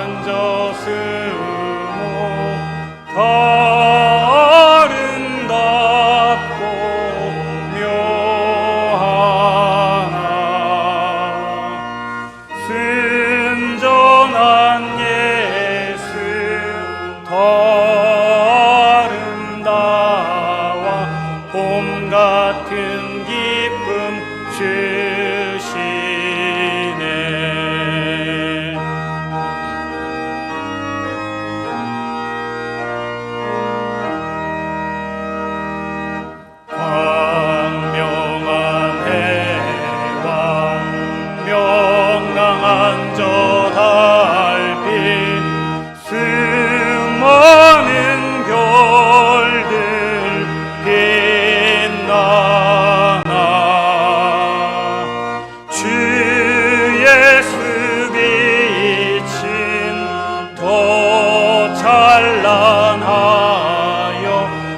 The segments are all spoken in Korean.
앉았으모 더 아름답고 묘하나 순전한 예수 더 아름다워 봄 같은 기쁨 주시네. 광명한 해왕 명랑한 저 달빛 수많은 별들 빛나나 주 예수 빛은 더 찬란하여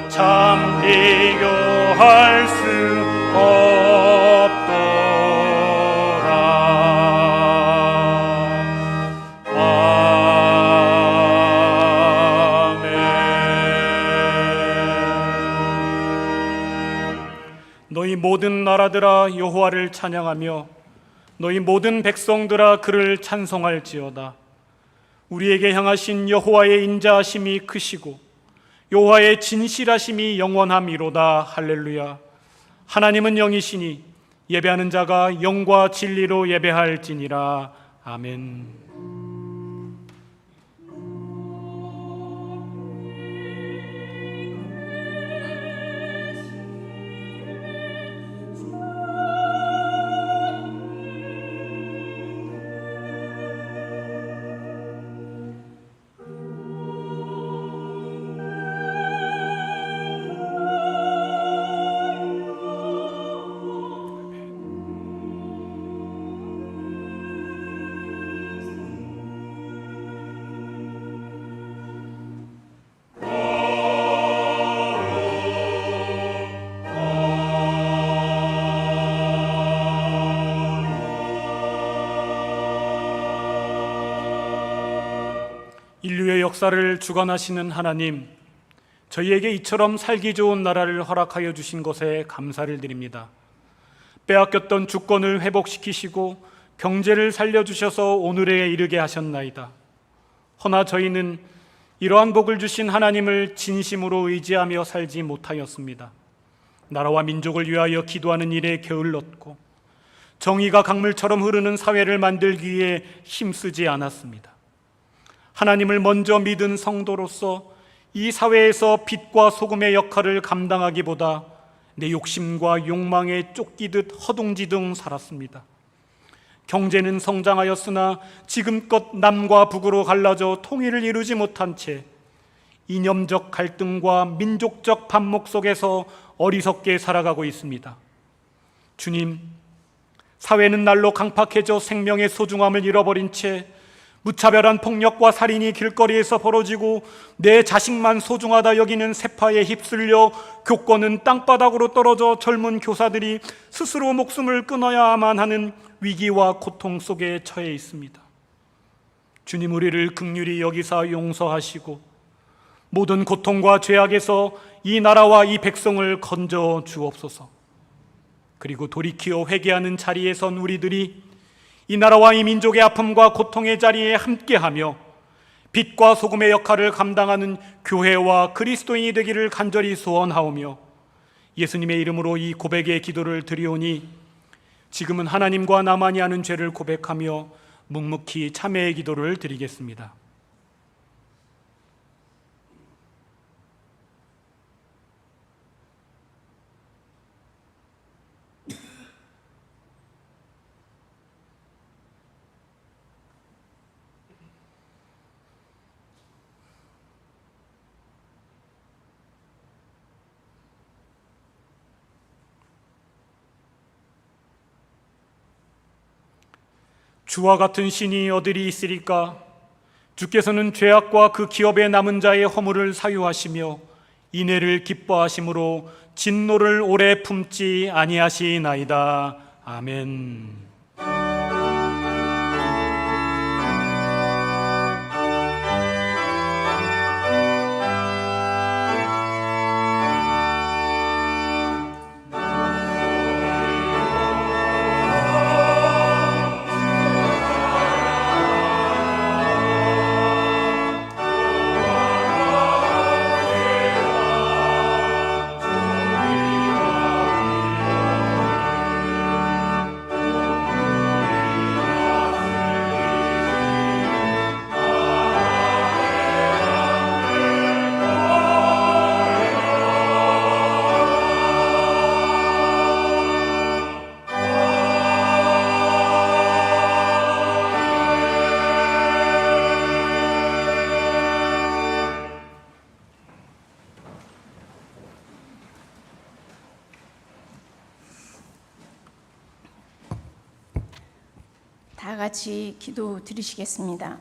참 비교할 수 없도다. 아멘. 너희 모든 나라들아 여호와를 찬양하며 너희 모든 백성들아 그를 찬송할지어다. 우리에게 향하신 여호와의 인자하심이 크시고 여호와의 진실하심이 영원함이로다. 할렐루야. 하나님은 영이시니 예배하는 자가 영과 진리로 예배할지니라. 아멘. 인류의 역사를 주관하시는 하나님, 저희에게 이처럼 살기 좋은 나라를 허락하여 주신 것에 감사를 드립니다. 빼앗겼던 주권을 회복시키시고 경제를 살려주셔서 오늘에 이르게 하셨나이다. 허나 저희는 이러한 복을 주신 하나님을 진심으로 의지하며 살지 못하였습니다. 나라와 민족을 위하여 기도하는 일에 게을렀고 정의가 강물처럼 흐르는 사회를 만들기 위해 힘쓰지 않았습니다. 하나님을 먼저 믿은 성도로서 이 사회에서 빛과 소금의 역할을 감당하기보다 내 욕심과 욕망에 쫓기듯 허둥지둥 살았습니다. 경제는 성장하였으나 지금껏 남과 북으로 갈라져 통일을 이루지 못한 채 이념적 갈등과 민족적 반목 속에서 어리석게 살아가고 있습니다. 주님, 사회는 날로 강팍해져 생명의 소중함을 잃어버린 채 무차별한 폭력과 살인이 길거리에서 벌어지고 내 자식만 소중하다 여기는 세파에 휩쓸려 교권은 땅바닥으로 떨어져 젊은 교사들이 스스로 목숨을 끊어야만 하는 위기와 고통 속에 처해 있습니다. 주님, 우리를 긍휼히 여기사 용서하시고 모든 고통과 죄악에서 이 나라와 이 백성을 건져 주옵소서. 그리고 돌이키어 회개하는 자리에 선 우리들이 이 나라와 이 민족의 아픔과 고통의 자리에 함께하며 빛과 소금의 역할을 감당하는 교회와 그리스도인이 되기를 간절히 소원하오며 예수님의 이름으로 이 고백의 기도를 드리오니 지금은 하나님과 나만이 아는 죄를 고백하며 묵묵히 참회의 기도를 드리겠습니다. 주와 같은 신이 어디리 있으리까? 주께서는 죄악과 그 기업에 남은 자의 허물을 사유하시며 인애를 기뻐하심으로 진노를 오래 품지 아니하시나이다. 아멘. 다 같이 기도 드리시겠습니다.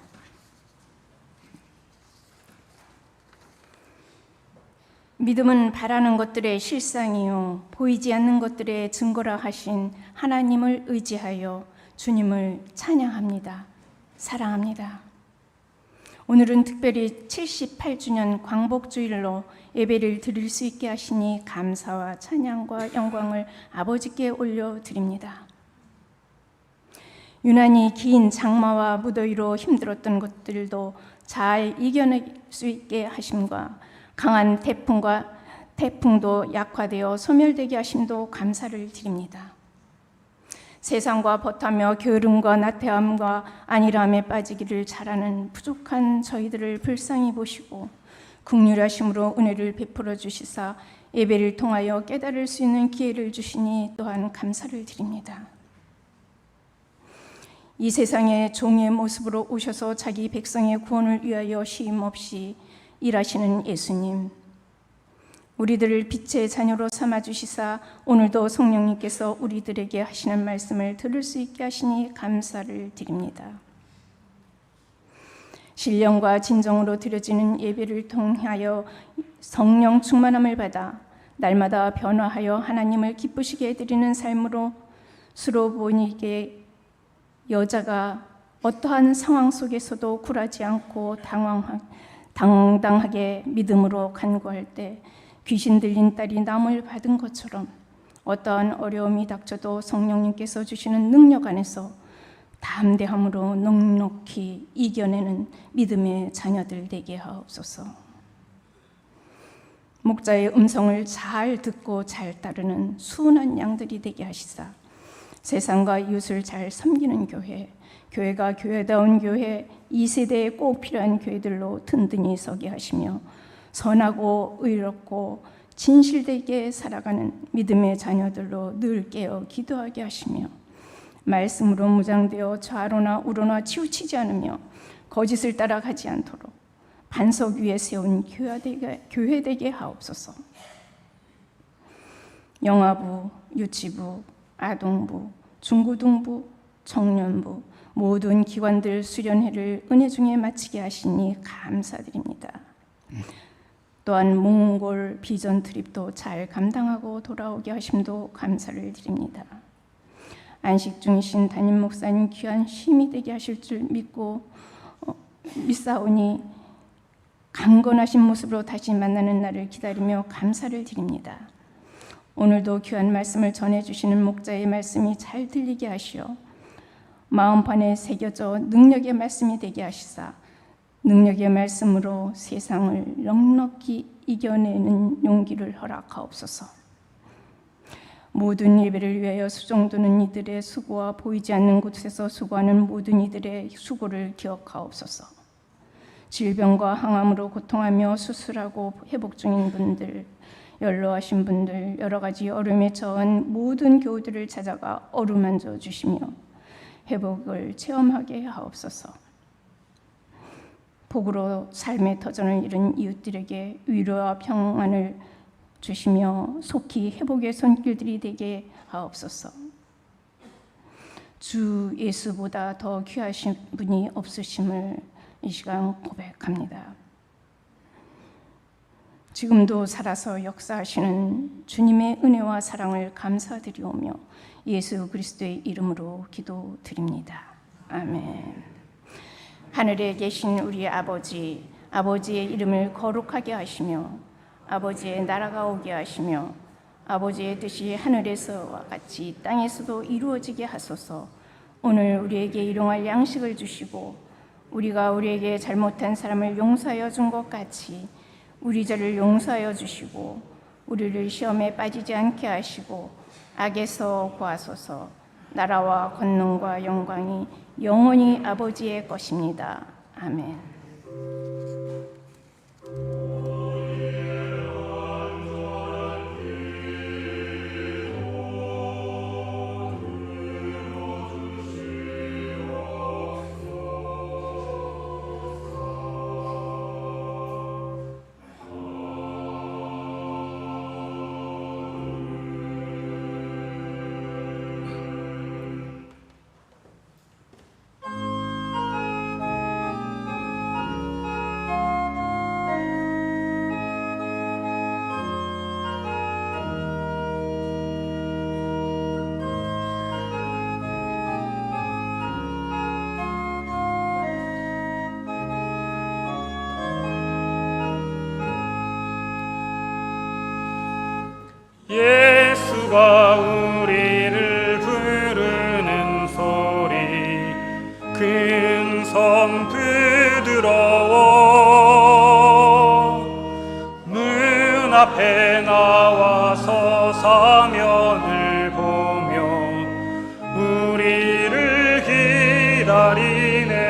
믿음은 바라는 것들의 실상이요 보이지 않는 것들의 증거라 하신 하나님을 의지하여 주님을 찬양합니다. 사랑합니다. 오늘은 특별히 78주년 광복주일로 예배를 드릴 수 있게 하시니 감사와 찬양과 영광을 아버지께 올려드립니다. 유난히 긴 장마와 무더위로 힘들었던 것들도 잘 이겨낼 수 있게 하심과 강한 태풍도 약화되어 소멸되게 하심도 감사를 드립니다. 세상과 버타며 게으름과 나태함과 안일함에 빠지기를 잘하는 부족한 저희들을 불쌍히 보시고 긍휼하심으로 은혜를 베풀어 주시사 예배를 통하여 깨달을 수 있는 기회를 주시니 또한 감사를 드립니다. 이 세상에 종의 모습으로 오셔서 자기 백성의 구원을 위하여 쉼없이 일하시는 예수님, 우리들을 빛의 자녀로 삼아주시사 오늘도 성령님께서 우리들에게 하시는 말씀을 들을 수 있게 하시니 감사를 드립니다. 신령과 진정으로 드려지는 예배를 통하여 성령 충만함을 받아 날마다 변화하여 하나님을 기쁘시게 해드리는 삶으로 수로 보이게 여자가 어떠한 상황 속에서도 굴하지 않고 당당하게 믿음으로 간구할 때 귀신 들린 딸이 남을 받은 것처럼 어떠한 어려움이 닥쳐도 성령님께서 주시는 능력 안에서 담대함으로 넉넉히 이겨내는 믿음의 자녀들 되게 하옵소서. 목자의 음성을 잘 듣고 잘 따르는 순한 양들이 되게 하시사 세상과 이웃을 잘 섬기는 교회가 교회다운 교회, 이 세대에 꼭 필요한 교회들로 든든히 서게 하시며 선하고 의롭고 진실되게 살아가는 믿음의 자녀들로 늘 깨어 기도하게 하시며 말씀으로 무장되어 좌로나 우로나 치우치지 않으며 거짓을 따라가지 않도록 반석 위에 세운 교회 되게 하옵소서. 영아부, 유치부, 아동부, 중고등부, 청년부 모든 기관들 수련회를 은혜 중에 마치게 하시니 감사드립니다. 또한 몽골 비전 트립도 잘 감당하고 돌아오게 하심도 감사를 드립니다. 안식 중이신 담임 목사님 귀한 힘이 되게 하실 줄 믿사오니 강건하신 모습으로 다시 만나는 날을 기다리며 감사를 드립니다. 오늘도 귀한 말씀을 전해주시는 목자의 말씀이 잘 들리게 하시어 마음판에 새겨져 능력의 말씀이 되게 하시사 능력의 말씀으로 세상을 넉넉히 이겨내는 용기를 허락하옵소서. 모든 예배를 위하여 수종드는 이들의 수고와 보이지 않는 곳에서 수고하는 모든 이들의 수고를 기억하옵소서. 질병과 항암으로 고통하며 수술하고 회복 중인 분들, 연로하신 분들, 여러 가지 어려움에 처한 모든 교우들을 찾아가 어루만져 주시며 회복을 체험하게 하옵소서. 복으로 삶의 터전을 잃은 이웃들에게 위로와 평안을 주시며 속히 회복의 손길들이 되게 하옵소서. 주 예수보다 더 귀하신 분이 없으심을 이 시간 고백합니다. 지금도 살아서 역사하시는 주님의 은혜와 사랑을 감사드리오며 예수 그리스도의 이름으로 기도드립니다. 아멘. 하늘에 계신 우리 아버지, 아버지의 이름을 거룩하게 하시며 아버지의 나라가 오게 하시며 아버지의 뜻이 하늘에서와 같이 땅에서도 이루어지게 하소서. 오늘 우리에게 일용할 양식을 주시고 우리가 우리에게 잘못한 사람을 용서하여 준 것 같이 우리 죄를 용서하여 주시고 우리를 시험에 빠지지 않게 하시고 악에서 구하소서. 나라와 권능과 영광이 영원히 아버지의 것입니다. 아멘. 예수가 우리를 부르는 소리 근성 부드러워 문 앞에 나와서 사면을 보며 우리를 기다리네.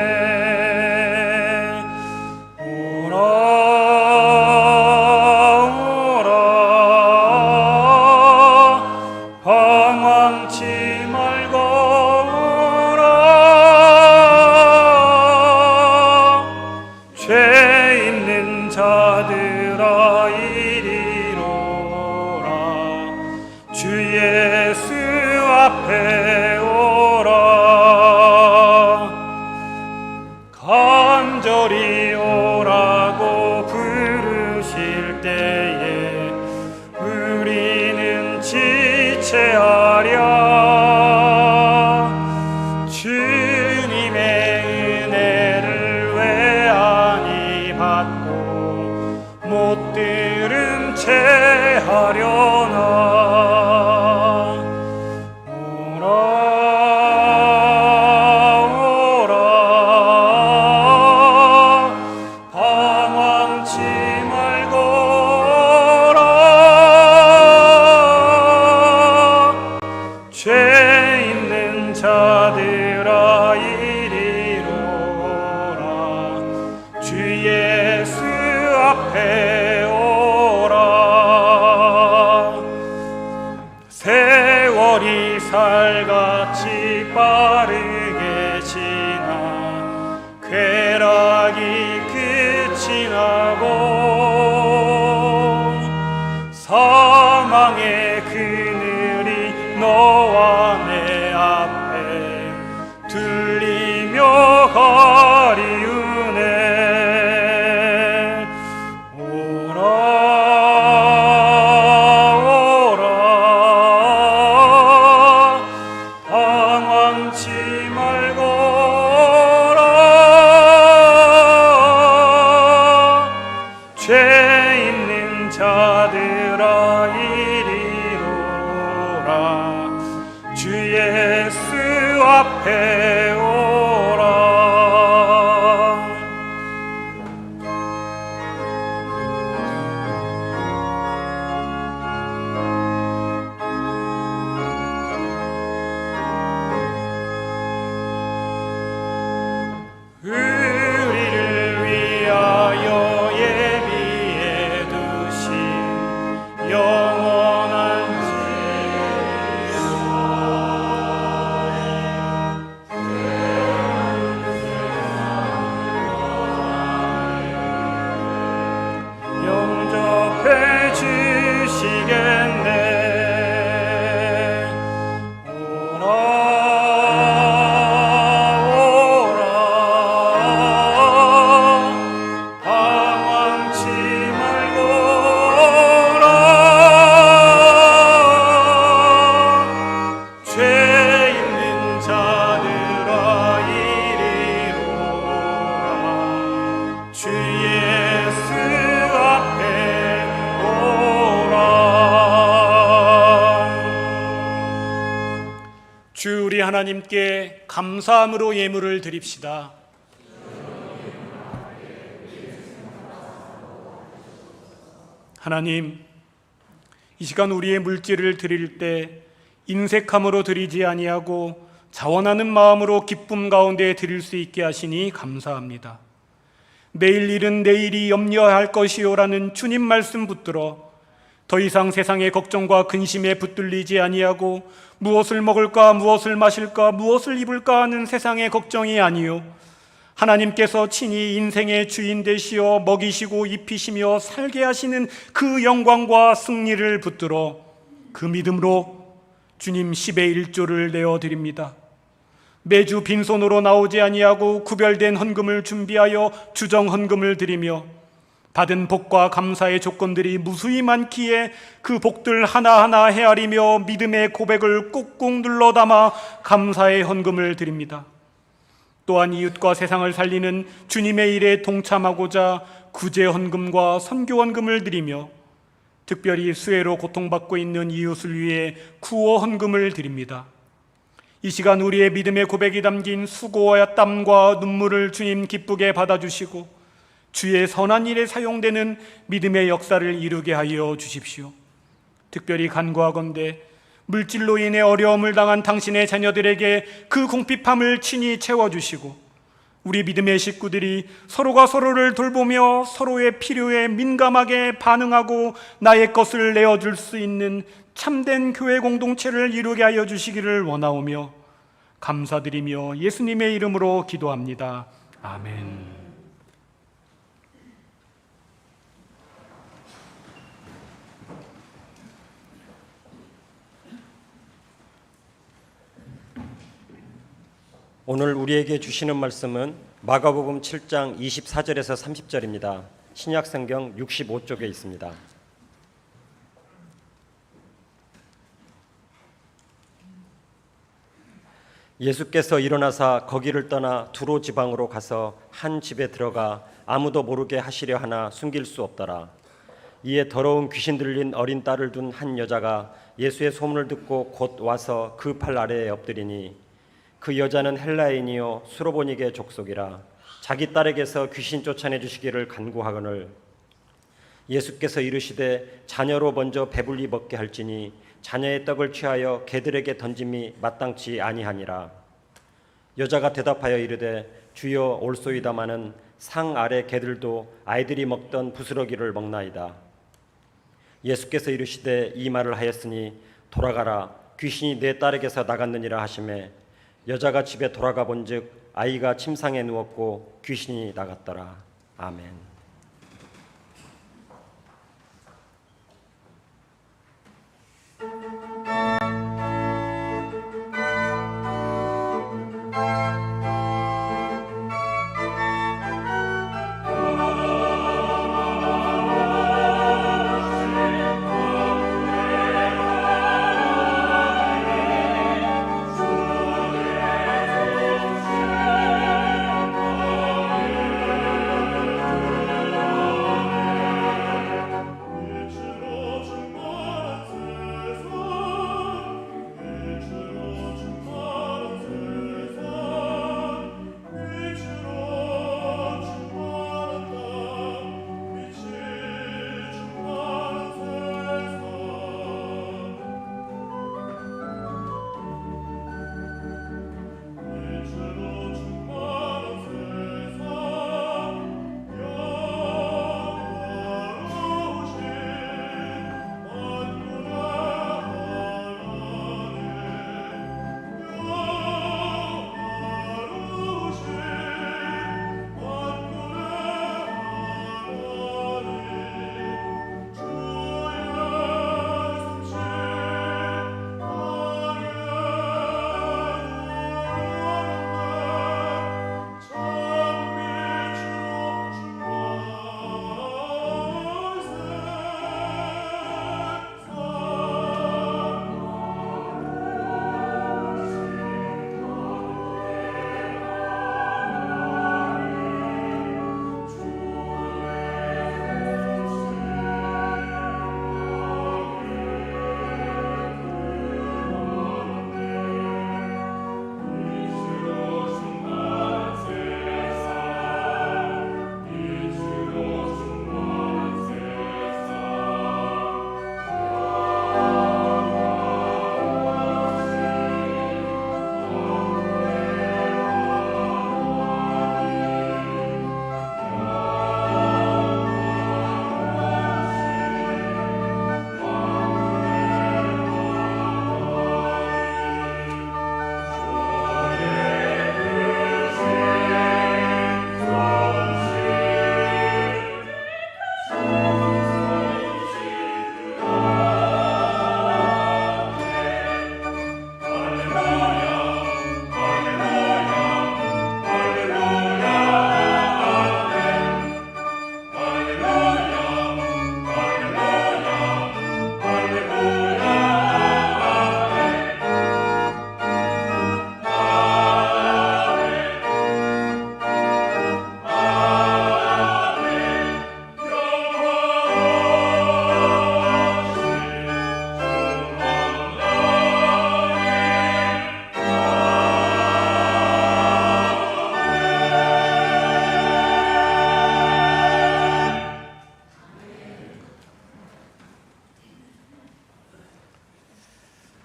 간절히 오라고 부르실 때에 우리는 지체하랴. 주님의 은혜를 왜 아니 받고 못 들은 채 하려나. 자들아 이리로라. 주 예수 앞에 오라. 세월이 살같이 빠르게 지나 쾌락이 끝이 나고 사망의 그늘이 너와 내 앞에 들리며 가리우네. 오라 오라 방황치 말고 오라. 죄 있는 자들아 이리로라. 주 예수 앞에 오라. 우리를 위하여 예비해 두신 영원한 영접해 주시겠네. 오라 오라 방황치 말고 오라. 죄 있는 자들아 이리로라. 주 예수 앞에 오라. 주 우리 하나님께 감사함으로 예물을 드립시다. 하나님, 이 시간 우리의 물질을 드릴 때 인색함으로 드리지 아니하고 자원하는 마음으로 기쁨 가운데 드릴 수 있게 하시니 감사합니다. 내일 일은 내일이 염려할 것이요라는 주님 말씀 붙들어 더 이상 세상의 걱정과 근심에 붙들리지 아니하고 무엇을 먹을까, 무엇을 마실까, 무엇을 입을까 하는 세상의 걱정이 아니요 하나님께서 친히 인생의 주인 되시어 먹이시고 입히시며 살게 하시는 그 영광과 승리를 붙들어 그 믿음으로 주님 10의 1조를 내어드립니다. 매주 빈손으로 나오지 아니하고 구별된 헌금을 준비하여 주정 헌금을 드리며 받은 복과 감사의 조건들이 무수히 많기에 그 복들 하나하나 헤아리며 믿음의 고백을 꾹꾹 눌러 담아 감사의 헌금을 드립니다. 또한 이웃과 세상을 살리는 주님의 일에 동참하고자 구제 헌금과 선교 헌금을 드리며 특별히 수해로 고통받고 있는 이웃을 위해 구호 헌금을 드립니다. 이 시간 우리의 믿음의 고백이 담긴 수고와 땀과 눈물을 주님 기쁘게 받아주시고 주의 선한 일에 사용되는 믿음의 역사를 이루게 하여 주십시오. 특별히 간구하건대 물질로 인해 어려움을 당한 당신의 자녀들에게 그 궁핍함을 친히 채워주시고 우리 믿음의 식구들이 서로가 서로를 돌보며 서로의 필요에 민감하게 반응하고 나의 것을 내어줄 수 있는 참된 교회 공동체를 이루게 하여 주시기를 원하오며 감사드리며 예수님의 이름으로 기도합니다. 아멘. 오늘 우리에게 주시는 말씀은 마가복음 7장 24절에서 30절입니다. 신약성경 65쪽에 있습니다. 예수께서 일어나사 거기를 떠나 두로 지방으로 가서 한 집에 들어가 아무도 모르게 하시려 하나 숨길 수 없더라. 이에 더러운 귀신 들린 어린 딸을 둔 한 여자가 예수의 소문을 듣고 곧 와서 그 팔 아래에 엎드리니 그 여자는 헬라인이요 수로보니게 족속이라. 자기 딸에게서 귀신 쫓아내 주시기를 간구하거늘 예수께서 이르시되 자녀로 먼저 배불리 먹게 할지니 자녀의 떡을 취하여 개들에게 던짐이 마땅치 아니하니라. 여자가 대답하여 이르되 주여 올소이다마는 상 아래 개들도 아이들이 먹던 부스러기를 먹나이다. 예수께서 이르시되 이 말을 하였으니 돌아가라 귀신이 내 딸에게서 나갔느니라 하시매 여자가 집에 돌아가 본즉 아이가 침상에 누웠고 귀신이 나갔더라. 아멘.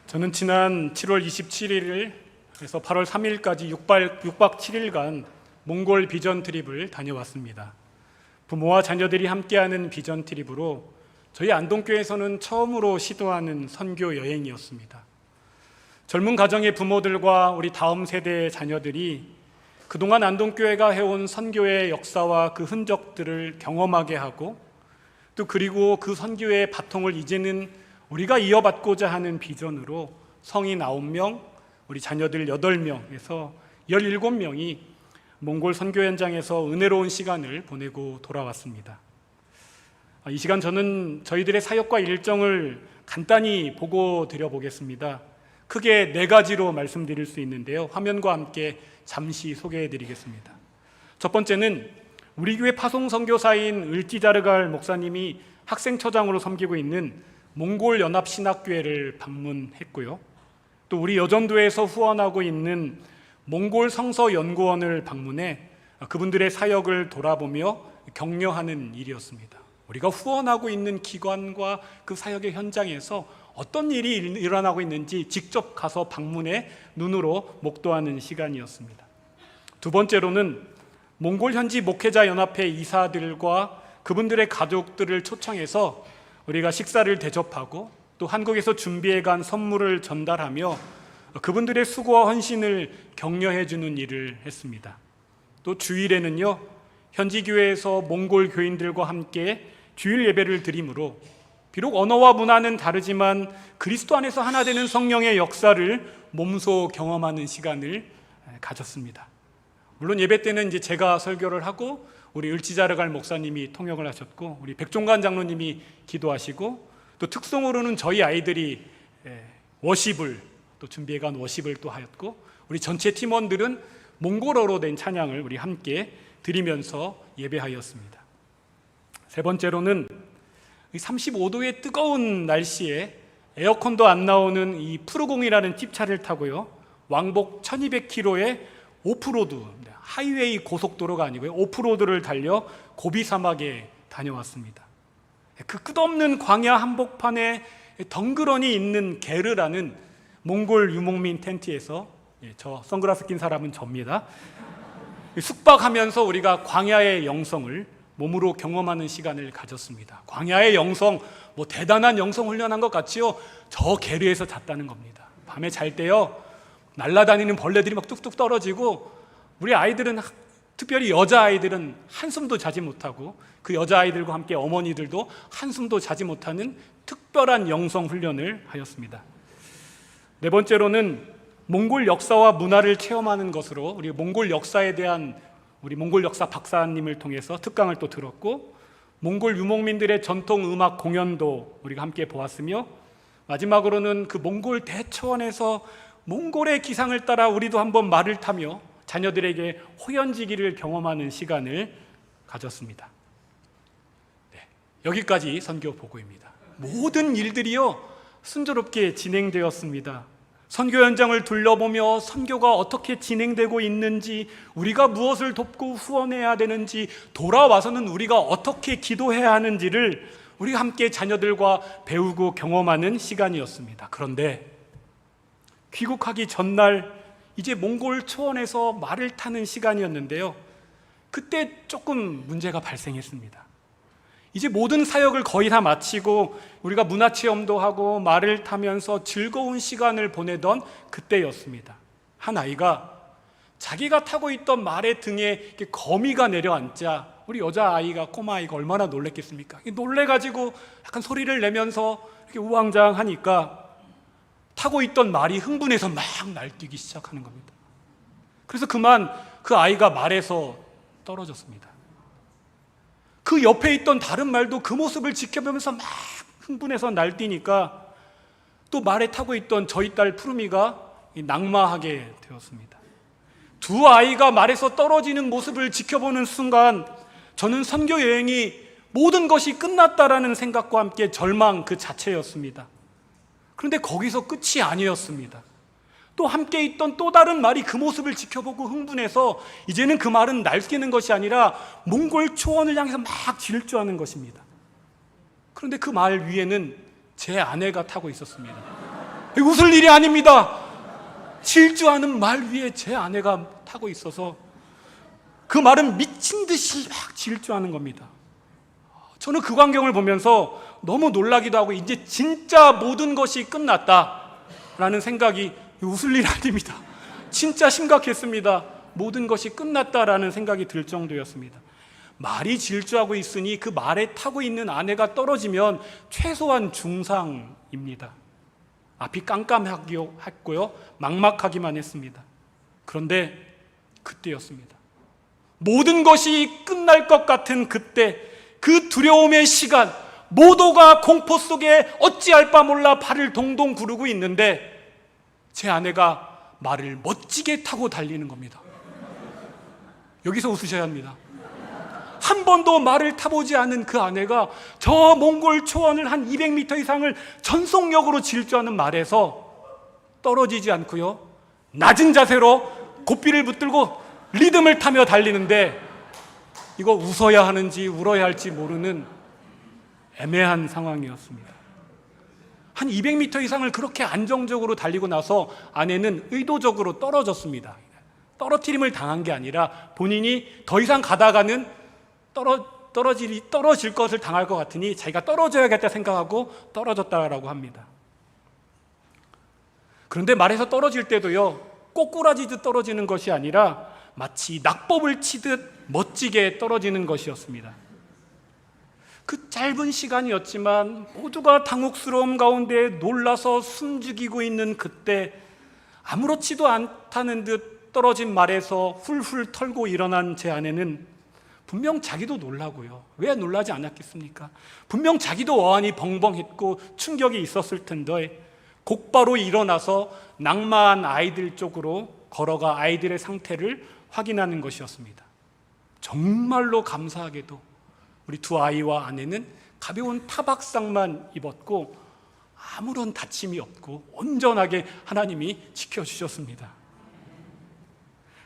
저는 지난 7월 27일에서 8월 3일까지 6박 7일간 몽골 비전 트립을 다녀왔습니다. 부모와 자녀들이 함께하는 비전 트립으로 저희 안동교회에서는 처음으로 시도하는 선교 여행이었습니다. 젊은 가정의 부모들과 우리 다음 세대의 자녀들이 그동안 안동교회가 해온 선교의 역사와 그 흔적들을 경험하게 하고 또 그리고 그 선교의 바통을 이제는 우리가 이어받고자 하는 비전으로 성인 9명, 우리 자녀들 8명에서 17명이 몽골 선교 현장에서 은혜로운 시간을 보내고 돌아왔습니다. 이 시간 저는 저희들의 사역과 일정을 간단히 보고 드려보겠습니다. 크게 4가지로 말씀드릴 수 있는데요. 화면과 함께 잠시 소개해 드리겠습니다. 첫 번째는 우리 교회 파송 선교사인 을지자르갈 목사님이 학생처장으로 섬기고 있는 몽골 연합신학교회를 방문했고요. 또 우리 여전도에서 후원하고 있는 몽골 성서연구원을 방문해 그분들의 사역을 돌아보며 격려하는 일이었습니다. 우리가 후원하고 있는 기관과 그 사역의 현장에서 어떤 일이 일어나고 있는지 직접 가서 방문해 눈으로 목도하는 시간이었습니다. 두 번째로는 몽골 현지 목회자 연합회 이사들과 그분들의 가족들을 초청해서 우리가 식사를 대접하고 또 한국에서 준비해 간 선물을 전달하며 그분들의 수고와 헌신을 격려해 주는 일을 했습니다. 또 주일에는요, 현지 교회에서 몽골 교인들과 함께 주일 예배를 드림으로 비록 언어와 문화는 다르지만 그리스도 안에서 하나 되는 성령의 역사를 몸소 경험하는 시간을 가졌습니다. 물론 예배 때는 이제 제가 설교를 하고 우리 을지자르갈 목사님이 통역을 하셨고 우리 백종관 장로님이 기도하시고 또 특송으로는 저희 아이들이 워십을 또 준비해간 워십을 또 하였고 우리 전체 팀원들은 몽골어로 된 찬양을 우리 함께 드리면서 예배하였습니다. 세 번째로는 35도의 뜨거운 날씨에 에어컨도 안 나오는 이 푸르공이라는 찝차를 타고요, 왕복 1200km의 오프로드, 하이웨이 고속도로가 아니고요, 오프로드를 달려 고비 사막에 다녀왔습니다. 그 끝없는 광야 한복판에 덩그러니 있는 게르라는 몽골 유목민 텐트에서, 저 선글라스 낀 사람은 접니다. 숙박하면서 우리가 광야의 영성을 몸으로 경험하는 시간을 가졌습니다. 광야의 영성, 뭐 대단한 영성 훈련한 것 같지요? 저 게르에서 잤다는 겁니다. 밤에 잘 때요, 날아다니는 벌레들이 막 뚝뚝 떨어지고 우리 아이들은, 특별히 여자아이들은 한숨도 자지 못하고 그 여자아이들과 함께 어머니들도 한숨도 자지 못하는 특별한 영성 훈련을 하였습니다. 네 번째로는 몽골 역사와 문화를 체험하는 것으로 우리 몽골 역사에 대한 우리 몽골 역사 박사님을 통해서 특강을 또 들었고 몽골 유목민들의 전통 음악 공연도 우리가 함께 보았으며 마지막으로는 그 몽골 대초원에서 몽골의 기상을 따라 우리도 한번 말을 타며 자녀들에게 호연지기를 경험하는 시간을 가졌습니다. 네, 여기까지 선교 보고입니다. 모든 일들이요 순조롭게 진행되었습니다. 선교 현장을 둘러보며 선교가 어떻게 진행되고 있는지, 우리가 무엇을 돕고 후원해야 되는지, 돌아와서는 우리가 어떻게 기도해야 하는지를 우리가 함께 자녀들과 배우고 경험하는 시간이었습니다. 그런데 귀국하기 전날 이제 몽골 초원에서 말을 타는 시간이었는데요, 그때 조금 문제가 발생했습니다. 이제 모든 사역을 거의 다 마치고 우리가 문화체험도 하고 말을 타면서 즐거운 시간을 보내던 그때였습니다. 한 아이가 자기가 타고 있던 말의 등에 이렇게 거미가 내려앉자 우리 여자아이가, 꼬마아이가 얼마나 놀랬겠습니까? 놀래가지고 약간 소리를 내면서 이렇게 우왕좌왕하니까 타고 있던 말이 흥분해서 막 날뛰기 시작하는 겁니다. 그래서 그만 그 아이가 말에서 떨어졌습니다. 그 옆에 있던 다른 말도 그 모습을 지켜보면서 막 흥분해서 날뛰니까 또 말에 타고 있던 저희 딸 푸르미가 낙마하게 되었습니다. 두 아이가 말에서 떨어지는 모습을 지켜보는 순간 저는 선교 여행이 모든 것이 끝났다라는 생각과 함께 절망 그 자체였습니다. 그런데 거기서 끝이 아니었습니다. 또 함께 있던 또 다른 말이 그 모습을 지켜보고 흥분해서 이제는 그 말은 날뛰는 것이 아니라 몽골 초원을 향해서 막 질주하는 것입니다. 그런데 그 말 위에는 제 아내가 타고 있었습니다. 웃을 일이 아닙니다. 질주하는 말 위에 제 아내가 타고 있어서 그 말은 미친 듯이 막 질주하는 겁니다. 저는 그 광경을 보면서 너무 놀라기도 하고 이제 진짜 모든 것이 끝났다라는 생각이, 웃을 일 아닙니다. 진짜 심각했습니다. 모든 것이 끝났다라는 생각이 들 정도였습니다. 말이 질주하고 있으니 그 말에 타고 있는 아내가 떨어지면 최소한 중상입니다. 앞이 깜깜하고요, 막막하기만 했습니다. 그런데 그때였습니다. 모든 것이 끝날 것 같은 그때, 그 두려움의 시간, 모두가 공포 속에 어찌할 바 몰라 발을 동동 구르고 있는데 제 아내가 말을 멋지게 타고 달리는 겁니다. 여기서 웃으셔야 합니다. 한 번도 말을 타보지 않은 그 아내가 저 몽골 초원을 한 200m 이상을 전속력으로 질주하는 말에서 떨어지지 않고요, 낮은 자세로 고삐를 붙들고 리듬을 타며 달리는데 이거 웃어야 하는지 울어야 할지 모르는 애매한 상황이었습니다. 한 200m 이상을 그렇게 안정적으로 달리고 나서 아내는 의도적으로 떨어졌습니다. 떨어뜨림을 당한 게 아니라 본인이 더 이상 가다가는 떨어질 것을 당할 것 같으니 자기가 떨어져야겠다 생각하고 떨어졌다라고 합니다. 그런데 말에서 떨어질 때도요, 꼬꾸라지듯 떨어지는 것이 아니라 마치 낙법을 치듯 멋지게 떨어지는 것이었습니다. 그 짧은 시간이었지만 모두가 당혹스러움 가운데 놀라서 숨죽이고 있는 그때 아무렇지도 않다는 듯 떨어진 말에서 훌훌 털고 일어난 제 아내는 분명 자기도 놀라고요. 왜 놀라지 않았겠습니까? 분명 자기도 어안이 벙벙했고 충격이 있었을 텐데 곧바로 일어나서 낙마한 아이들 쪽으로 걸어가 아이들의 상태를 확인하는 것이었습니다. 정말로 감사하게도 우리 두 아이와 아내는 가벼운 타박상만 입었고 아무런 다침이 없고 온전하게 하나님이 지켜주셨습니다.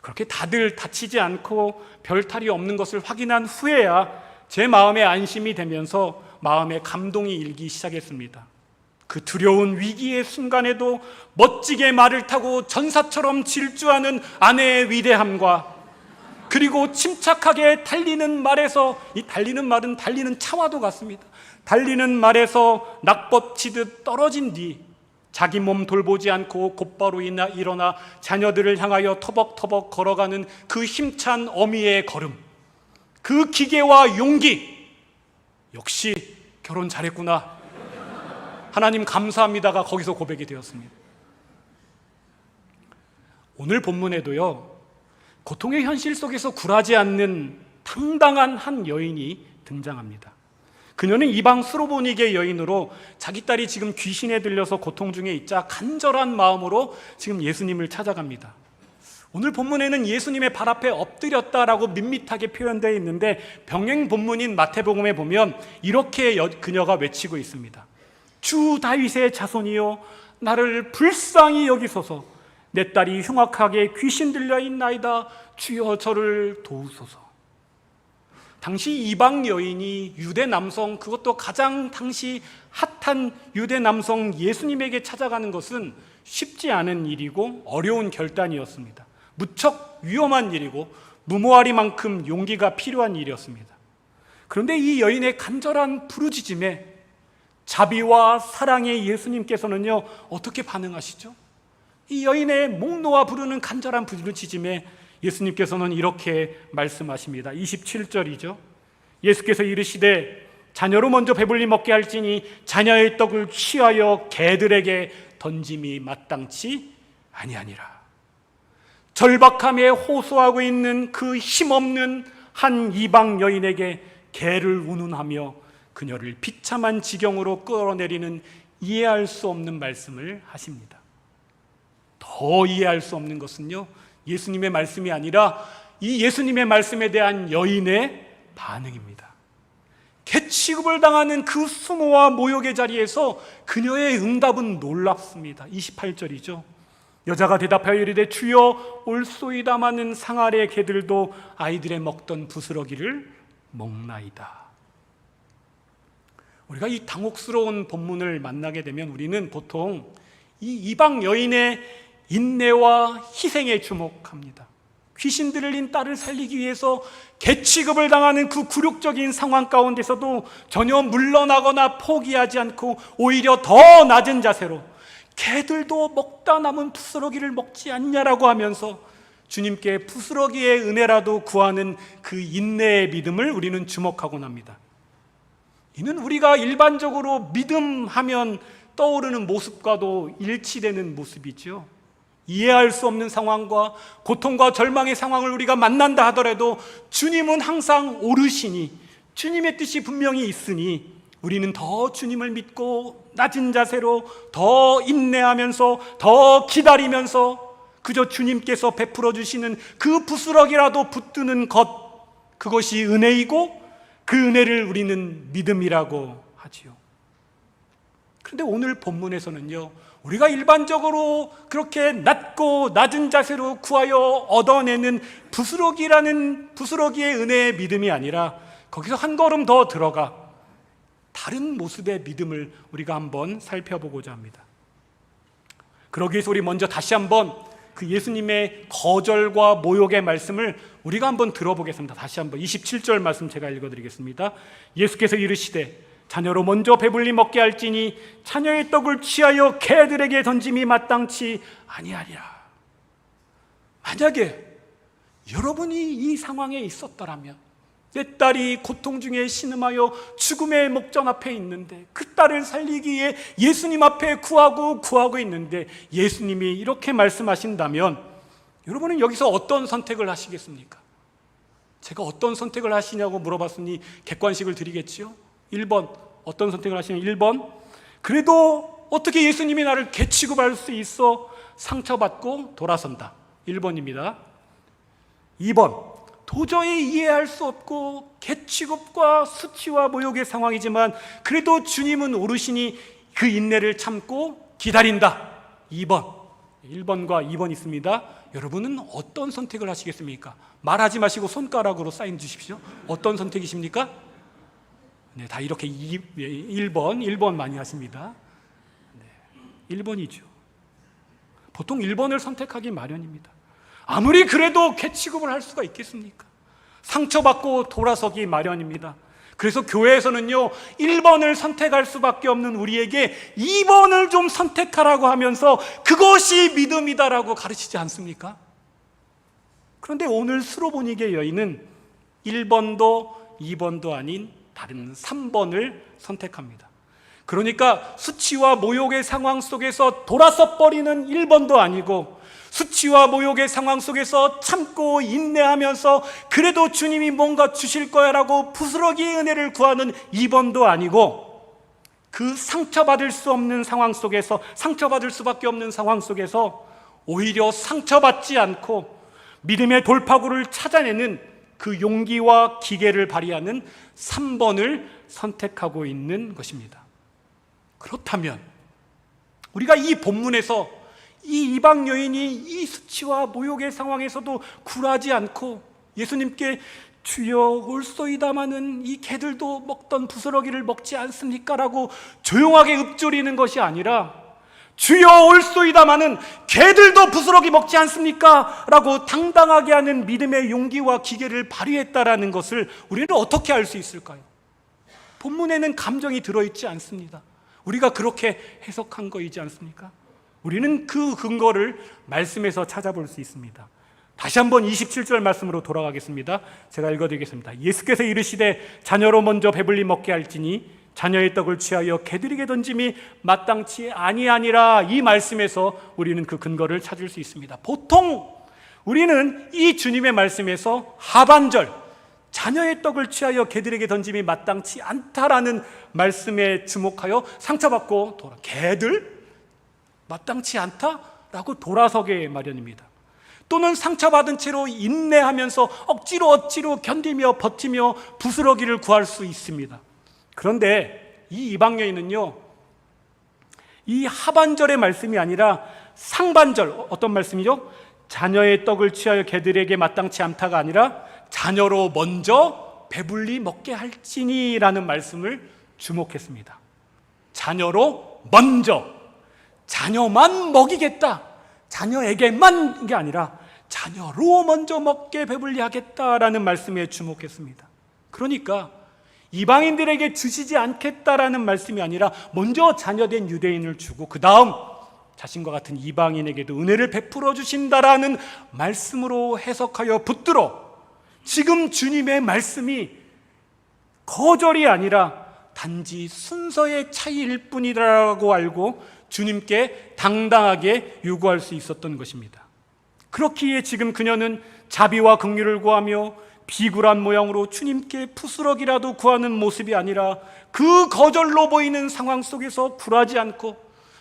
그렇게 다들 다치지 않고 별탈이 없는 것을 확인한 후에야 제 마음에 안심이 되면서 마음에 감동이 일기 시작했습니다. 그 두려운 위기의 순간에도 멋지게 말을 타고 전사처럼 질주하는 아내의 위대함과 그리고 침착하게 달리는 말에서, 이 달리는 말은 달리는 차와도 같습니다. 달리는 말에서 낙법 치듯 떨어진 뒤 자기 몸 돌보지 않고 곧바로 일어나 자녀들을 향하여 터벅터벅 걸어가는 그 힘찬 어미의 걸음, 그 기계와 용기, 역시 결혼 잘했구나, 하나님 감사합니다가 거기서 고백이 되었습니다. 오늘 본문에도요, 고통의 현실 속에서 굴하지 않는 당당한 한 여인이 등장합니다. 그녀는 이방 스로보니게 여인으로 자기 딸이 지금 귀신에 들려서 고통 중에 있자 간절한 마음으로 지금 예수님을 찾아갑니다. 오늘 본문에는 예수님의 발 앞에 엎드렸다라고 밋밋하게 표현되어 있는데 병행 본문인 마태복음에 보면 이렇게 그녀가 외치고 있습니다. 주 다윗의 자손이여, 나를 불쌍히 여기소서. 내 딸이 흉악하게 귀신 들려 있나이다. 주여 저를 도우소서. 당시 이방 여인이 유대 남성, 그것도 가장 당시 핫한 유대 남성 예수님에게 찾아가는 것은 쉽지 않은 일이고 어려운 결단이었습니다. 무척 위험한 일이고 무모하리만큼 용기가 필요한 일이었습니다. 그런데 이 여인의 간절한 부르짖음에 자비와 사랑의 예수님께서는요, 어떻게 반응하시죠? 이 여인의 목 놓아 부르는 간절한 부르짖음에 예수님께서는 이렇게 말씀하십니다. 27절이죠. 예수께서 이르시되 자녀로 먼저 배불리 먹게 할지니 자녀의 떡을 취하여 개들에게 던짐이 마땅치 아니하니라. 절박함에 호소하고 있는 그 힘없는 한 이방 여인에게 개를 운운하며 그녀를 비참한 지경으로 끌어내리는 이해할 수 없는 말씀을 하십니다. 더 이해할 수 없는 것은요, 예수님의 말씀이 아니라 이 예수님의 말씀에 대한 여인의 반응입니다. 개 취급을 당하는 그 수모와 모욕의 자리에서 그녀의 응답은 놀랍습니다. 28절이죠. 여자가 대답하여 이르되 주여 올소이다마는 상아래 개들도 아이들의 먹던 부스러기를 먹나이다. 우리가 이 당혹스러운 본문을 만나게 되면 우리는 보통 이 이방 여인의 인내와 희생에 주목합니다. 귀신 들린 딸을 살리기 위해서 개취급을 당하는 그 굴욕적인 상황 가운데서도 전혀 물러나거나 포기하지 않고 오히려 더 낮은 자세로 개들도 먹다 남은 부스러기를 먹지 않냐라고 하면서 주님께 부스러기의 은혜라도 구하는 그 인내의 믿음을 우리는 주목하곤 합니다. 이는 우리가 일반적으로 믿음하면 떠오르는 모습과도 일치되는 모습이죠. 이해할 수 없는 상황과 고통과 절망의 상황을 우리가 만난다 하더라도 주님은 항상 오르시니 주님의 뜻이 분명히 있으니 우리는 더 주님을 믿고 낮은 자세로 더 인내하면서 더 기다리면서 그저 주님께서 베풀어 주시는 그 부스러기라도 붙드는 것, 그것이 은혜이고 그 은혜를 우리는 믿음이라고 하지요. 그런데 오늘 본문에서는요, 우리가 일반적으로 그렇게 낮고 낮은 자세로 구하여 얻어내는 부스러기의 은혜의 믿음이 아니라 거기서 한 걸음 더 들어가 다른 모습의 믿음을 우리가 한번 살펴보고자 합니다. 그러기 위해서 우리 먼저 다시 한번 그 예수님의 거절과 모욕의 말씀을 우리가 한번 들어보겠습니다. 다시 한번 27절 말씀 제가 읽어드리겠습니다. 예수께서 이르시되 자녀로 먼저 배불리 먹게 할지니 자녀의 떡을 취하여 개들에게 던짐이 마땅치 아니하리라. 만약에 여러분이 이 상황에 있었더라면, 내 딸이 고통 중에 신음하여 죽음의 목전 앞에 있는데 그 딸을 살리기 위해 예수님 앞에 구하고 있는데 예수님이 이렇게 말씀하신다면 여러분은 여기서 어떤 선택을 하시겠습니까? 제가 어떤 선택을 하시냐고 물어봤으니 객관식을 드리겠지요. 1번 어떤 선택을 하시냐면 1번 그래도 어떻게 예수님이 나를 개취급할 수 있어? 상처받고 돌아선다. 1번입니다. 2번 도저히 이해할 수 없고 개취급과 수치와 모욕의 상황이지만 그래도 주님은 오르시니 그 인내를 참고 기다린다. 2번 1번과 2번 있습니다. 여러분은 어떤 선택을 하시겠습니까? 말하지 마시고 손가락으로 사인 주십시오. 어떤 선택이십니까? 네, 다 이렇게 1번 많이 하십니다. 네, 1번이죠. 보통 1번을 선택하기 마련입니다. 아무리 그래도 개취급을 할 수가 있겠습니까? 상처받고 돌아서기 마련입니다. 그래서 교회에서는요 1번을 선택할 수밖에 없는 우리에게 2번을 좀 선택하라고 하면서 그것이 믿음이다라고 가르치지 않습니까? 그런데 오늘 스로보니게 여인은 1번도 2번도 아닌 다른 3번을 선택합니다. 그러니까 수치와 모욕의 상황 속에서 돌아서 버리는 1번도 아니고 수치와 모욕의 상황 속에서 참고 인내하면서 그래도 주님이 뭔가 주실 거야 라고 부스러기의 은혜를 구하는 2번도 아니고 그 상처받을 수 없는 상황 속에서 상처받을 수밖에 없는 상황 속에서 오히려 상처받지 않고 믿음의 돌파구를 찾아내는 그 용기와 기계를 발휘하는 3번을 선택하고 있는 것입니다. 그렇다면 우리가 이 본문에서 이 이방 여인이 이 수치와 모욕의 상황에서도 굴하지 않고 예수님께 주여 올소이다마는 이 개들도 먹던 부스러기를 먹지 않습니까? 라고 조용하게 읊조리는 것이 아니라 주여 올소이다마는 개들도 부스러기 먹지 않습니까? 라고 당당하게 하는 믿음의 용기와 기계를 발휘했다라는 것을 우리는 어떻게 알 수 있을까요? 본문에는 감정이 들어있지 않습니다. 우리가 그렇게 해석한 거이지 않습니까? 우리는 그 근거를 말씀에서 찾아볼 수 있습니다. 다시 한번 27절 말씀으로 돌아가겠습니다. 제가 읽어드리겠습니다. 예수께서 이르시되 자녀로 먼저 배불리 먹게 할지니 자녀의 떡을 취하여 개들에게 던짐이 마땅치 아니하니라. 이 말씀에서 우리는 그 근거를 찾을 수 있습니다. 보통 우리는 이 주님의 말씀에서 하반절 자녀의 떡을 취하여 개들에게 던짐이 마땅치 않다라는 말씀에 주목하여 상처받고 개들? 마땅치 않다라고 돌아서게 마련입니다. 또는 상처받은 채로 인내하면서 억지로 견디며 버티며 부스러기를 구할 수 있습니다. 그런데 이 이방 여인은요, 이 하반절의 말씀이 아니라 상반절, 어떤 말씀이죠? 자녀의 떡을 취하여 개들에게 마땅치 않다가 아니라 자녀로 먼저 배불리 먹게 할지니라는 말씀을 주목했습니다. 자녀로 먼저, 자녀만 먹이겠다, 자녀에게만 게 아니라 자녀로 먼저 먹게 배불리 하겠다라는 말씀에 주목했습니다. 그러니까 이방인들에게 주시지 않겠다라는 말씀이 아니라 먼저 자녀된 유대인을 주고 그 다음 자신과 같은 이방인에게도 은혜를 베풀어 주신다라는 말씀으로 해석하여 붙들어 지금 주님의 말씀이 거절이 아니라 단지 순서의 차이일 뿐이라고 알고 주님께 당당하게 요구할 수 있었던 것입니다. 그렇기에 지금 그녀는 자비와 긍휼을 구하며 비굴한 모양으로 주님께 부스럭이라도 구하는 모습이 아니라 그 거절로 보이는 상황 속에서 굴하지 않고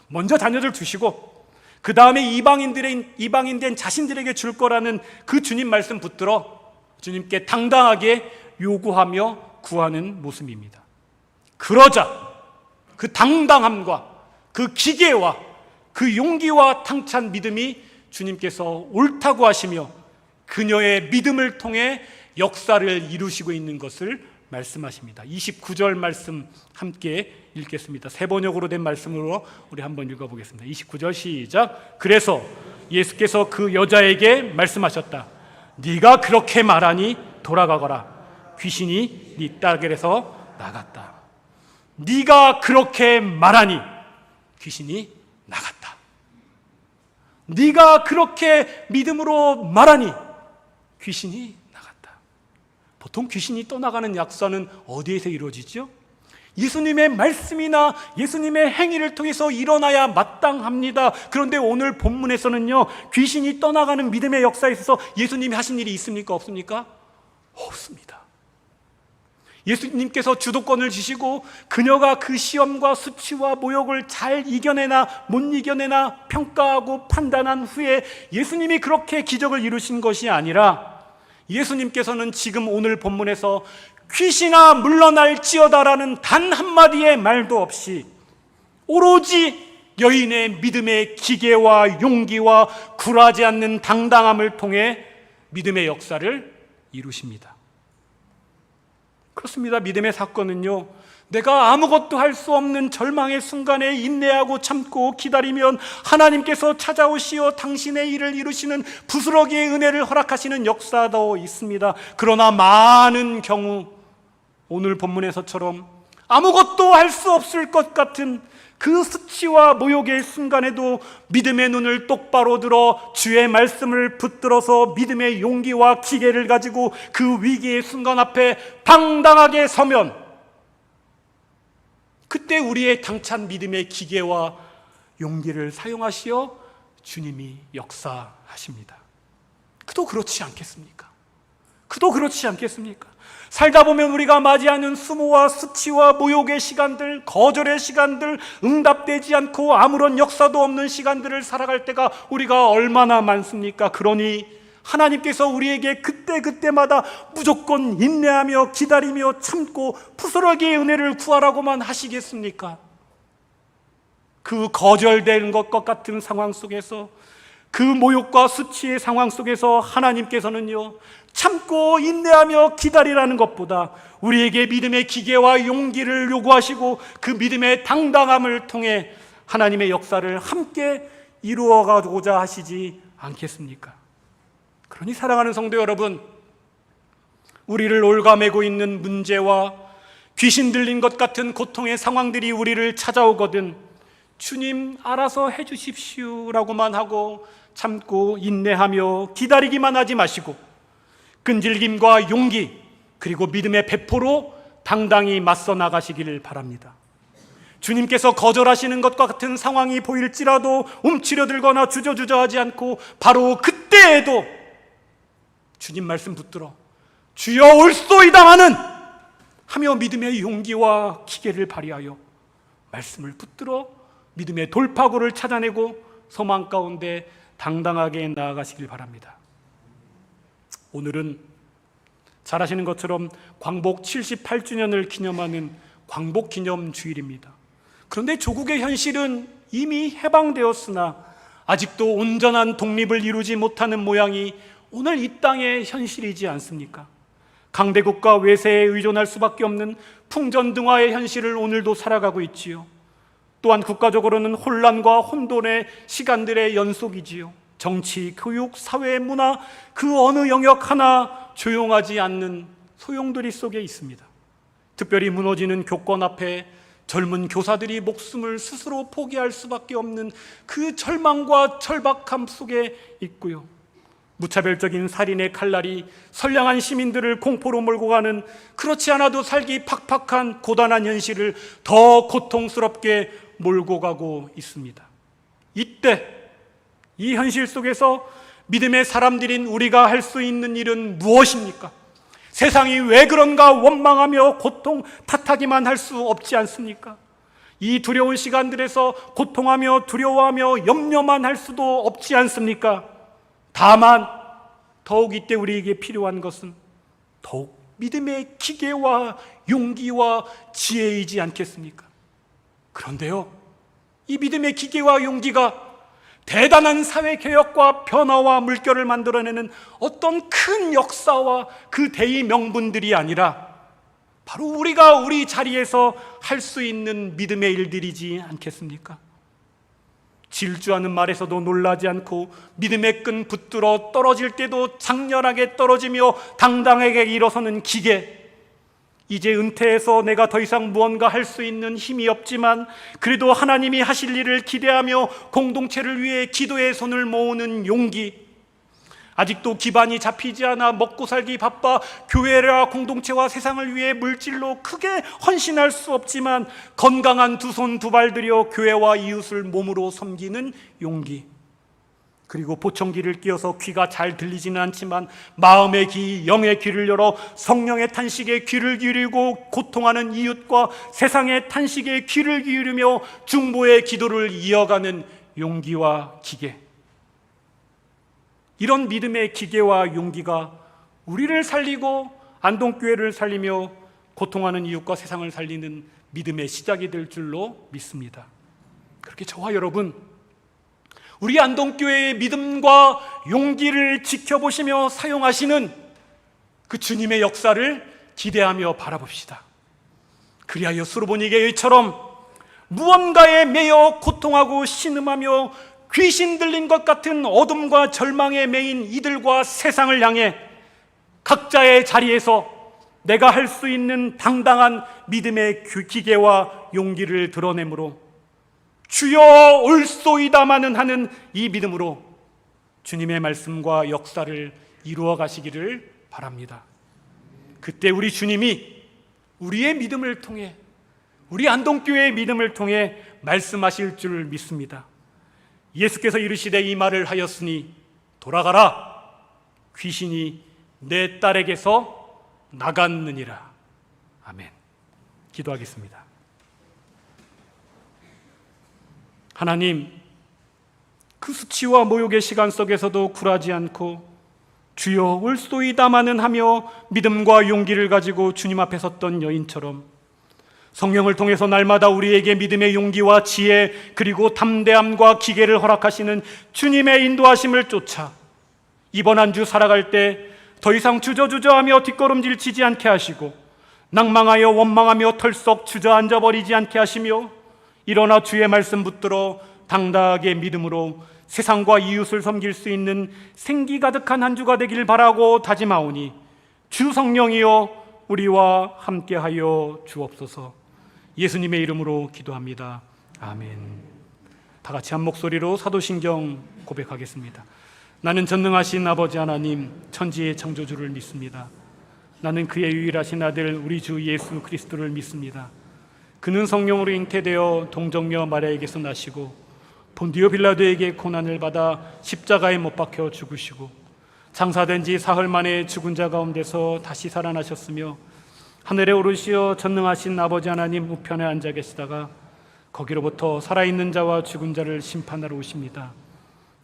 먼저 자녀들 주시고 그 다음에 이방인된 자신들에게 줄 거라는 그 주님 말씀 붙들어 주님께 당당하게 요구하며 구하는 모습입니다. 그러자 그 당당함과 그 기계와 그 용기와 당찬 믿음이 주님께서 옳다고 하시며 그녀의 믿음을 통해 역사를 이루시고 있는 것을 말씀하십니다. 29절 말씀 함께 읽겠습니다. 세 번역으로 된 말씀으로 우리 한번 읽어보겠습니다. 29절 시작. 그래서 예수께서 그 여자에게 말씀하셨다. 네가 그렇게 말하니 돌아가거라. 귀신이 네 딸에게서 나갔다. 네가 그렇게 말하니 귀신이 나갔다. 네가 그렇게 믿음으로 말하니 귀신이 나갔다. 보통 귀신이 떠나가는 약사는 어디에서 이루어지죠? 예수님의 말씀이나 예수님의 행위를 통해서 일어나야 마땅합니다. 그런데 오늘 본문에서는요, 귀신이 떠나가는 믿음의 역사에 있어서 예수님이 하신 일이 있습니까? 없습니까? 없습니다. 예수님께서 주도권을 주시고 그녀가 그 시험과 수치와 모욕을 잘 이겨내나 못 이겨내나 평가하고 판단한 후에 예수님이 그렇게 기적을 이루신 것이 아니라 예수님께서는 지금 오늘 본문에서 귀신아 물러날지어다라는 단 한마디의 말도 없이 오로지 여인의 믿음의 기계와 용기와 굴하지 않는 당당함을 통해 믿음의 역사를 이루십니다. 그렇습니다. 믿음의 사건은요, 내가 아무것도 할 수 없는 절망의 순간에 인내하고 참고 기다리면 하나님께서 찾아오시어 당신의 일을 이루시는 부스러기의 은혜를 허락하시는 역사도 있습니다. 그러나 많은 경우 오늘 본문에서처럼 아무것도 할 수 없을 것 같은 그 수치와 모욕의 순간에도 믿음의 눈을 똑바로 들어 주의 말씀을 붙들어서 믿음의 용기와 기계를 가지고 그 위기의 순간 앞에 당당하게 서면 그때 우리의 당찬 믿음의 기계와 용기를 사용하시어 주님이 역사하십니다. 그도 그렇지 않겠습니까? 그도 그렇지 않겠습니까? 살다 보면 우리가 맞이하는 수모와 수치와 모욕의 시간들, 거절의 시간들, 응답되지 않고 아무런 역사도 없는 시간들을 살아갈 때가 우리가 얼마나 많습니까? 그러니 하나님께서 우리에게 그때그때마다 무조건 인내하며 기다리며 참고 부스러기의 은혜를 구하라고만 하시겠습니까? 그 거절된 것 같은 상황 속에서, 그 모욕과 수치의 상황 속에서 하나님께서는요, 참고 인내하며 기다리라는 것보다 우리에게 믿음의 기계와 용기를 요구하시고 그 믿음의 당당함을 통해 하나님의 역사를 함께 이루어가고자 하시지 않겠습니까? 그러니 사랑하는 성도 여러분, 우리를 올가매고 있는 문제와 귀신 들린 것 같은 고통의 상황들이 우리를 찾아오거든 주님 알아서 해주십시오라고만 하고 참고 인내하며 기다리기만 하지 마시고 끈질김과 용기 그리고 믿음의 배포로 당당히 맞서 나가시기를 바랍니다. 주님께서 거절하시는 것과 같은 상황이 보일지라도 움츠려들거나 주저주저하지 않고 바로 그때에도 주님 말씀 붙들어 주여 올소이다마는 하며 믿음의 용기와 기계를 발휘하여 말씀을 붙들어 믿음의 돌파구를 찾아내고 소망 가운데 당당하게 나아가시길 바랍니다. 오늘은 잘 아시는 것처럼 광복 78주년을 기념하는 광복기념주일입니다. 그런데 조국의 현실은 이미 해방되었으나 아직도 온전한 독립을 이루지 못하는 모양이 오늘 이 땅의 현실이지 않습니까? 강대국과 외세에 의존할 수밖에 없는 풍전등화의 현실을 오늘도 살아가고 있지요. 또한 국가적으로는 혼란과 혼돈의 시간들의 연속이지요. 정치, 교육, 사회, 문화 그 어느 영역 하나 조용하지 않는 소용돌이 속에 있습니다. 특별히 무너지는 교권 앞에 젊은 교사들이 목숨을 스스로 포기할 수밖에 없는 그 절망과 절박함 속에 있고요. 무차별적인 살인의 칼날이 선량한 시민들을 공포로 몰고 가는, 그렇지 않아도 살기 팍팍한 고단한 현실을 더 고통스럽게 몰고 가고 있습니다. 이때 이 현실 속에서 믿음의 사람들인 우리가 할 수 있는 일은 무엇입니까? 세상이 왜 그런가 원망하며 고통 탓하기만 할 수 없지 않습니까? 이 두려운 시간들에서 고통하며 두려워하며 염려만 할 수도 없지 않습니까? 다만 더욱 이때 우리에게 필요한 것은 더욱 믿음의 기계와 용기와 지혜이지 않겠습니까? 그런데요, 이 믿음의 기계와 용기가 대단한 사회개혁과 변화와 물결을 만들어내는 어떤 큰 역사와 그 대의 명분들이 아니라 바로 우리가 우리 자리에서 할 수 있는 믿음의 일들이지 않겠습니까? 질주하는 말에서도 놀라지 않고 믿음의 끈 붙들어 떨어질 때도 장렬하게 떨어지며 당당하게 일어서는 기계, 이제 은퇴해서 내가 더 이상 무언가 할 수 있는 힘이 없지만 그래도 하나님이 하실 일을 기대하며 공동체를 위해 기도의 손을 모으는 용기, 아직도 기반이 잡히지 않아 먹고 살기 바빠 교회와 공동체와 세상을 위해 물질로 크게 헌신할 수 없지만 건강한 두 손 두 발 들여 교회와 이웃을 몸으로 섬기는 용기, 그리고 보청기를 끼워서 귀가 잘 들리지는 않지만 마음의 귀, 영의 귀를 열어 성령의 탄식에 귀를 기울이고 고통하는 이웃과 세상의 탄식에 귀를 기울이며 중보의 기도를 이어가는 용기와 기계, 이런 믿음의 기계와 용기가 우리를 살리고 안동교회를 살리며 고통하는 이웃과 세상을 살리는 믿음의 시작이 될 줄로 믿습니다. 그렇게 저와 여러분, 우리 안동교회의 믿음과 용기를 지켜보시며 사용하시는 그 주님의 역사를 기대하며 바라봅시다. 그리하여 수르보니게처럼 무언가에 매여 고통하고 신음하며 귀신 들린 것 같은 어둠과 절망에 매인 이들과 세상을 향해 각자의 자리에서 내가 할 수 있는 당당한 믿음의 기계와 용기를 드러내므로 주여 올소이다마는 하는 이 믿음으로 주님의 말씀과 역사를 이루어 가시기를 바랍니다. 그때 우리 주님이 우리의 믿음을 통해, 우리 안동교회의 믿음을 통해 말씀하실 줄 믿습니다. 예수께서 이르시되 이 말을 하였으니 돌아가라, 귀신이 내 딸에게서 나갔느니라. 아멘. 기도하겠습니다. 하나님, 그 수치와 모욕의 시간 속에서도 굴하지 않고 주여 올소이다마는 하며 믿음과 용기를 가지고 주님 앞에 섰던 여인처럼 성령을 통해서 날마다 우리에게 믿음의 용기와 지혜 그리고 담대함과 기계를 허락하시는 주님의 인도하심을 쫓아 이번 한 주 살아갈 때 더 이상 주저주저하며 뒷걸음질 치지 않게 하시고 낭망하여 원망하며 털썩 주저앉아 버리지 않게 하시며 일어나 주의 말씀 붙들어 당당하게 믿음으로 세상과 이웃을 섬길 수 있는 생기 가득한 한 주가 되길 바라고 다짐하오니 주 성령이여 우리와 함께하여 주옵소서. 예수님의 이름으로 기도합니다. 아멘. 다 같이 한 목소리로 사도신경 고백하겠습니다. 나는 전능하신 아버지 하나님, 천지의 창조주를 믿습니다. 나는 그의 유일하신 아들 우리 주 예수 그리스도를 믿습니다. 그는 성령으로 잉태되어 동정녀 마리아에게서 나시고 본디오 빌라도에게 고난을 받아 십자가에 못 박혀 죽으시고 장사된 지 사흘 만에 죽은 자 가운데서 다시 살아나셨으며 하늘에 오르시어 전능하신 아버지 하나님 우편에 앉아 계시다가 거기로부터 살아있는 자와 죽은 자를 심판하러 오십니다.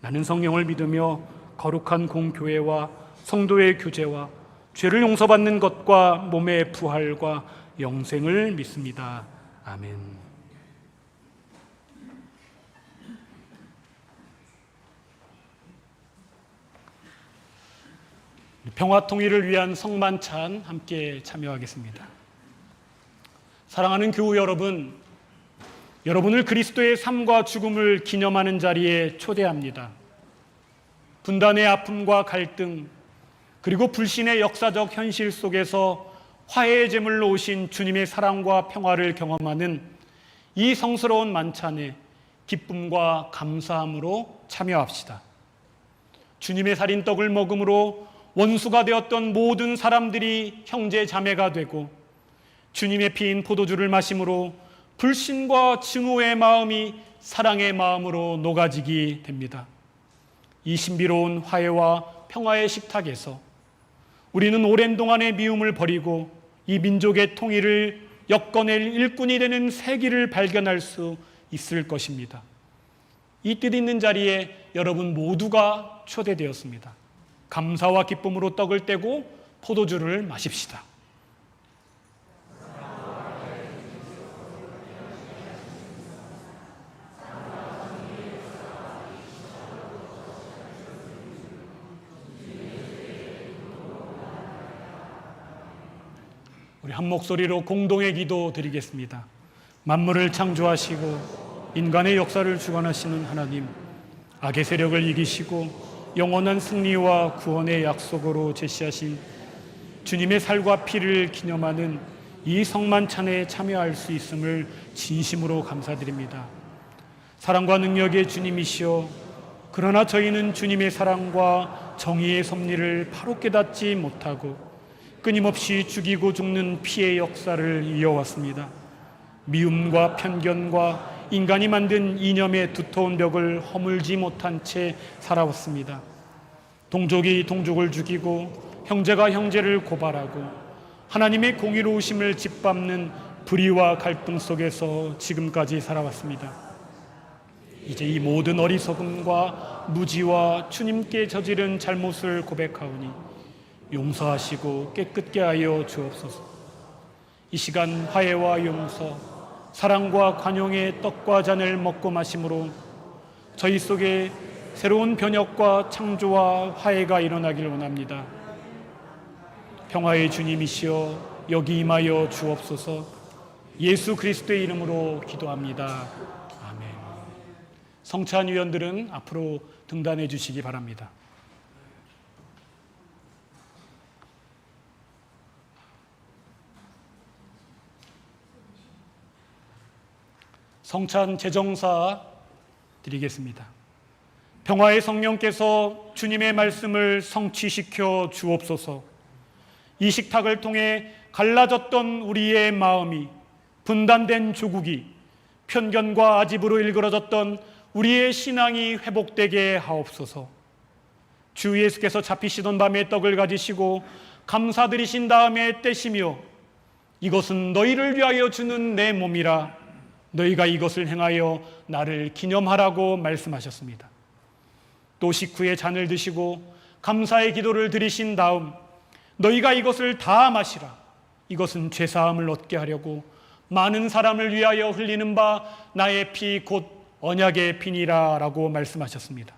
나는 성령을 믿으며 거룩한 공교회와 성도의 교제와 죄를 용서받는 것과 몸의 부활과 영생을 믿습니다. 아멘. 평화 통일을 위한 성만찬 함께 참여하겠습니다. 사랑하는 교우 여러분, 여러분을 그리스도의 삶과 죽음을 기념하는 자리에 초대합니다. 분단의 아픔과 갈등, 그리고 불신의 역사적 현실 속에서 화해의 제물로 오신 주님의 사랑과 평화를 경험하는 이 성스러운 만찬에 기쁨과 감사함으로 참여합시다. 주님의 살인 떡을 먹음으로 원수가 되었던 모든 사람들이 형제 자매가 되고, 주님의 피인 포도주를 마심으로 불신과 증오의 마음이 사랑의 마음으로 녹아지게 됩니다. 이 신비로운 화해와 평화의 식탁에서 우리는 오랜 동안의 미움을 버리고 이 민족의 통일을 엮어낼 일꾼이 되는 새 길을 발견할 수 있을 것입니다. 이 뜻 있는 자리에 여러분 모두가 초대되었습니다. 감사와 기쁨으로 떡을 떼고 포도주를 마십시다. 우리 한 목소리로 공동의 기도 드리겠습니다. 만물을 창조하시고 인간의 역사를 주관하시는 하나님, 악의 세력을 이기시고 영원한 승리와 구원의 약속으로 제시하신 주님의 살과 피를 기념하는 이 성만찬에 참여할 수 있음을 진심으로 감사드립니다. 사랑과 능력의 주님이시여, 그러나 저희는 주님의 사랑과 정의의 섭리를 바로 깨닫지 못하고 끊임없이 죽이고 죽는 피의 역사를 이어왔습니다. 미움과 편견과 인간이 만든 이념의 두터운 벽을 허물지 못한 채 살아왔습니다. 동족이 동족을 죽이고 형제가 형제를 고발하고 하나님의 공의로우심을 짓밟는 불의와 갈등 속에서 지금까지 살아왔습니다. 이제 이 모든 어리석음과 무지와 주님께 저지른 잘못을 고백하오니 용서하시고 깨끗게 하여 주옵소서. 이 시간 화해와 용서, 사랑과 관용의 떡과 잔을 먹고 마심으로 저희 속에 새로운 변혁과 창조와 화해가 일어나길 원합니다. 평화의 주님이시여, 여기 임하여 주옵소서. 예수 그리스도의 이름으로 기도합니다. 아멘. 성찬 위원들은 앞으로 등단해 주시기 바랍니다. 성찬 제정사 드리겠습니다. 평화의 성령께서 주님의 말씀을 성취시켜 주옵소서. 이 식탁을 통해 갈라졌던 우리의 마음이, 분단된 조국이, 편견과 아집으로 일그러졌던 우리의 신앙이 회복되게 하옵소서. 주 예수께서 잡히시던 밤에 떡을 가지시고 감사드리신 다음에 떼시며 이것은 너희를 위하여 주는 내 몸이라, 너희가 이것을 행하여 나를 기념하라고 말씀하셨습니다. 또 식후에 잔을 드시고 감사의 기도를 드리신 다음 너희가 이것을 다 마시라, 이것은 죄사함을 얻게 하려고 많은 사람을 위하여 흘리는 바 나의 피 곧 언약의 피니라 라고 말씀하셨습니다.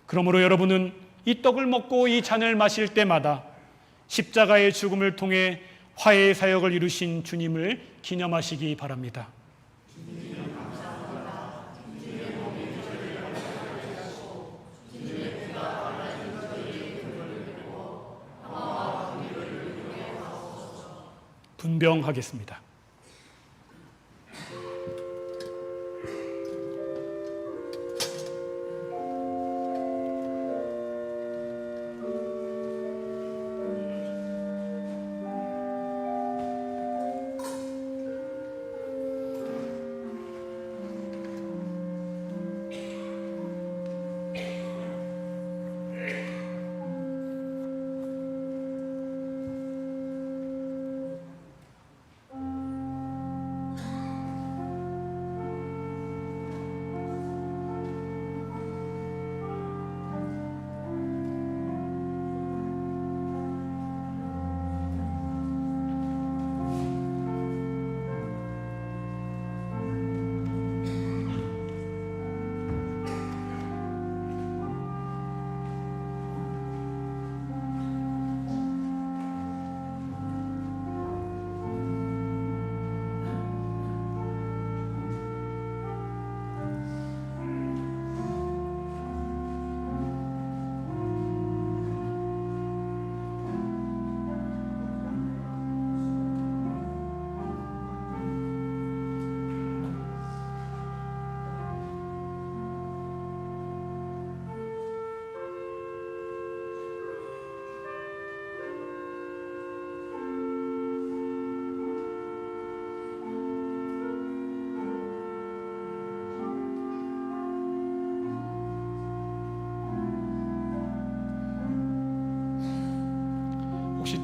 그러므로 여러분은 이 떡을 먹고 이 잔을 마실 때마다 십자가의 죽음을 통해 화해의 사역을 이루신 주님을 기념하시기 바랍니다. 분병하겠습니다.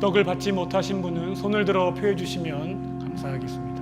떡을 받지 못하신 분은 손을 들어 표해 주시면 감사하겠습니다.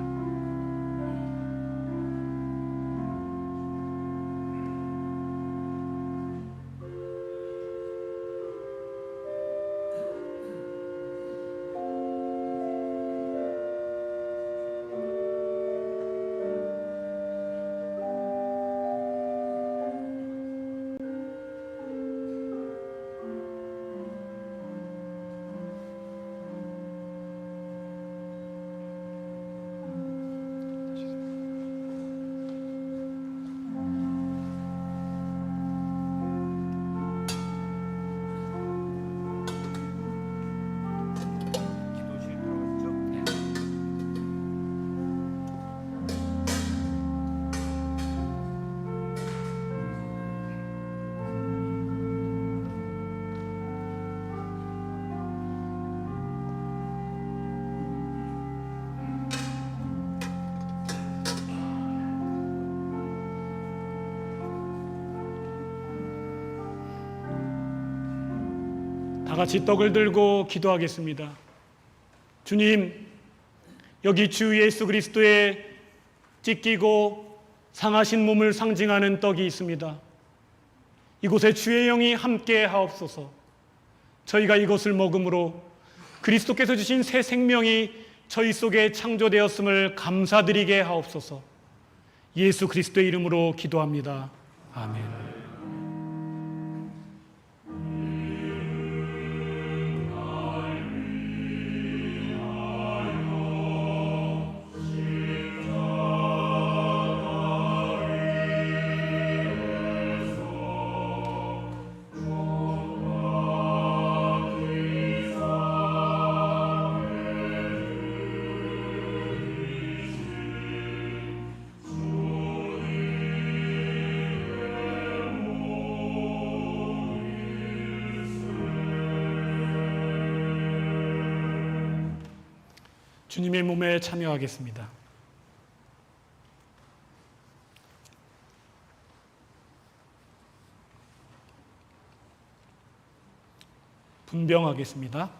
다 같이 떡을 들고 기도하겠습니다. 주님, 여기 주 예수 그리스도의 찢기고 상하신 몸을 상징하는 떡이 있습니다. 이곳에 주의 영이 함께 하옵소서. 저희가 이것을 먹음으로 그리스도께서 주신 새 생명이 저희 속에 창조되었음을 감사드리게 하옵소서. 예수 그리스도의 이름으로 기도합니다. 아멘. 주님의 몸에 참여하겠습니다. 분병하겠습니다.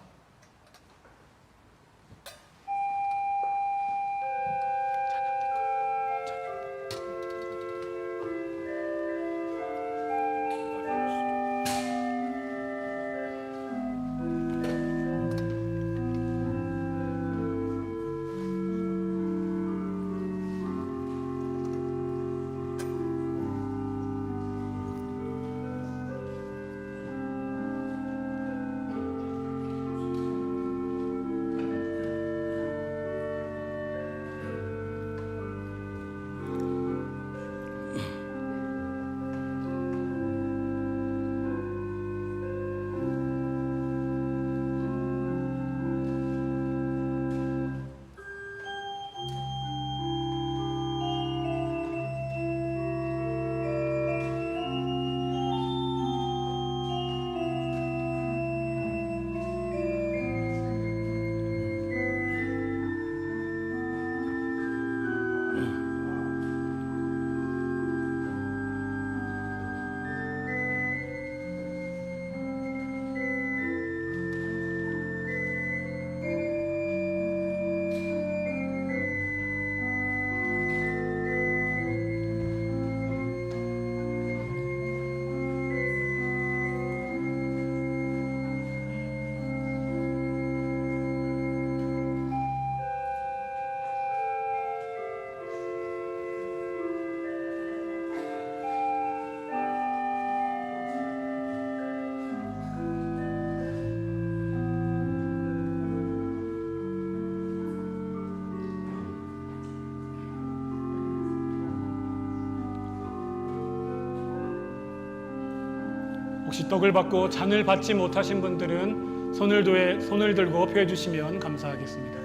혹시 떡을 받고 잔을 받지 못하신 분들은 손을 들고 표해 주시면 감사하겠습니다.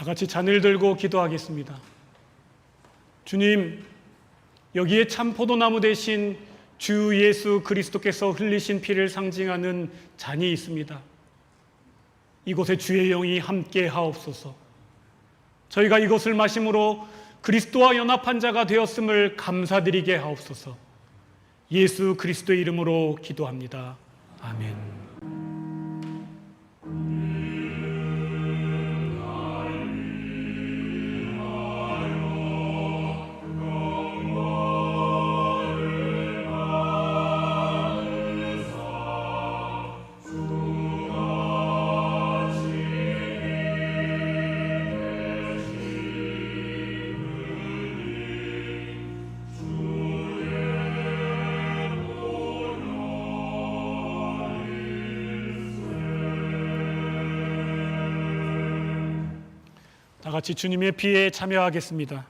같이 잔을 들고 기도하겠습니다. 주님, 여기에 참 포도나무 대신 주 예수 그리스도께서 흘리신 피를 상징하는 잔이 있습니다. 이곳에 주의 영이 함께 하옵소서. 저희가 이것을 마심으로 그리스도와 연합한 자가 되었음을 감사드리게 하옵소서. 예수 그리스도의 이름으로 기도합니다. 아멘. 다 같이 주님의 피에 참여하겠습니다.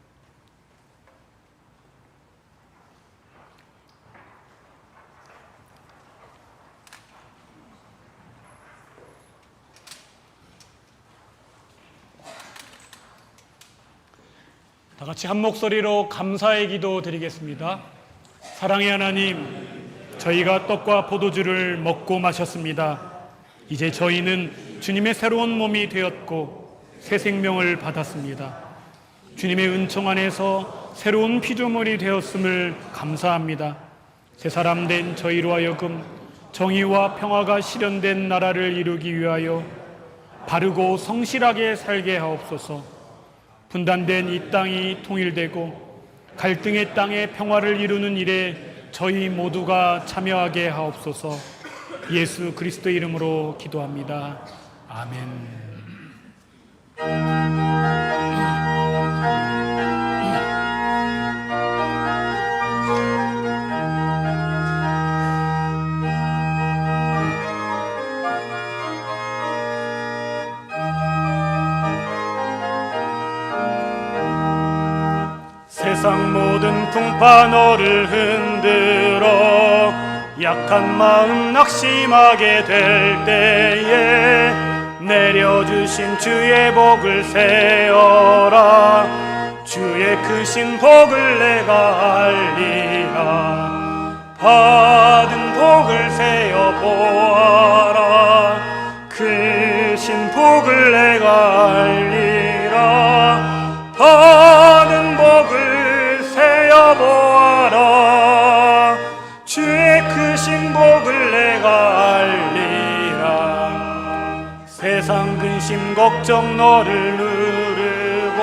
다 같이 한 목소리로 감사의 기도 드리겠습니다. 사랑의 하나님, 저희가 떡과 포도주를 먹고 마셨습니다. 이제 저희는 주님의 새로운 몸이 되었고 새 생명을 받았습니다. 주님의 은총 안에서 새로운 피조물이 되었음을 감사합니다. 새 사람 된 저희로 하여금 정의와 평화가 실현된 나라를 이루기 위하여 바르고 성실하게 살게 하옵소서. 분단된 이 땅이 통일되고 갈등의 땅에 평화를 이루는 일에 저희 모두가 참여하게 하옵소서. 예수 그리스도의 이름으로 기도합니다. 아멘. 세상 모든 풍파 너를 흔들어 약한 마음 낙심하게 될 때에 내려주신 주의 복을 세어라. 주의 크신 복을 내가 알리라. 받은 복을 세어 보아라. 크신 복을 내가 알리라. 받은 복을 세어 보아라. 주의 크신 복을 내가 알리라. 세상 근심 걱정 너를 누르고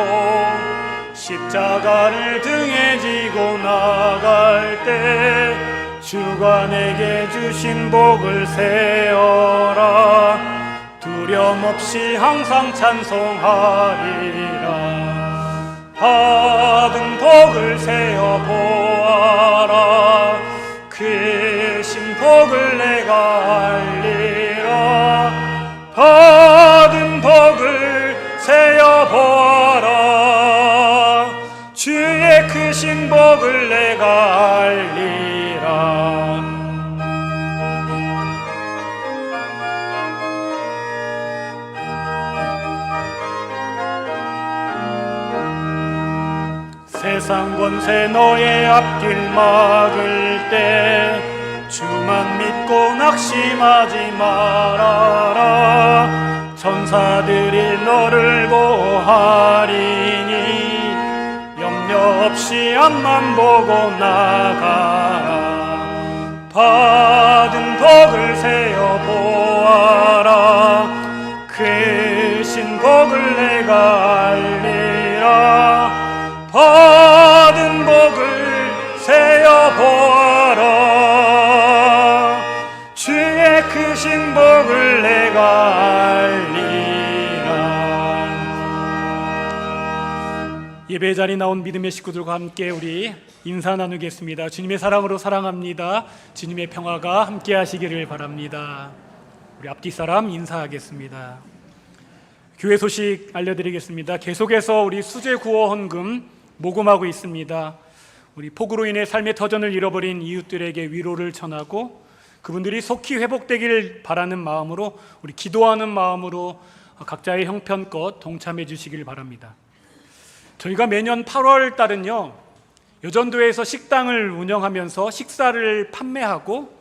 십자가를 등에 지고 나갈 때 주가 내게 주신 복을 세어라. 두려움 없이 항상 찬송하리라. 받은 복을 세어 보아라. 크신 복을 내가 알리라. 받은 복을 세어 보아라. 주의 크신 복을 내가 알리라. 세상 권세 너의 앞길 막을 때 주만 믿고 낙심하지 말아라. 천사들이 너를 보호하리니 염려 없이 앞만 보고 나가라. 받은 복을 세어 보아라. 크신 복을 내가 알리라. 받은 복을 세어 보아라. 주의 크신 복을 내가 알리라. 예배 자리 나온 믿음의 식구들과 함께 우리 인사 나누겠습니다. 주님의 사랑으로 사랑합니다. 주님의 평화가 함께 하시기를 바랍니다. 우리 앞뒤 사람 인사하겠습니다. 교회 소식 알려드리겠습니다. 계속해서 우리 수제 구호 헌금 모금하고 있습니다. 우리 폭우로 인해 삶의 터전을 잃어버린 이웃들에게 위로를 전하고 그분들이 속히 회복되기를 바라는 마음으로 우리 기도하는 마음으로 각자의 형편껏 동참해 주시길 바랍니다. 저희가 매년 8월 달은요, 여전도에서 식당을 운영하면서 식사를 판매하고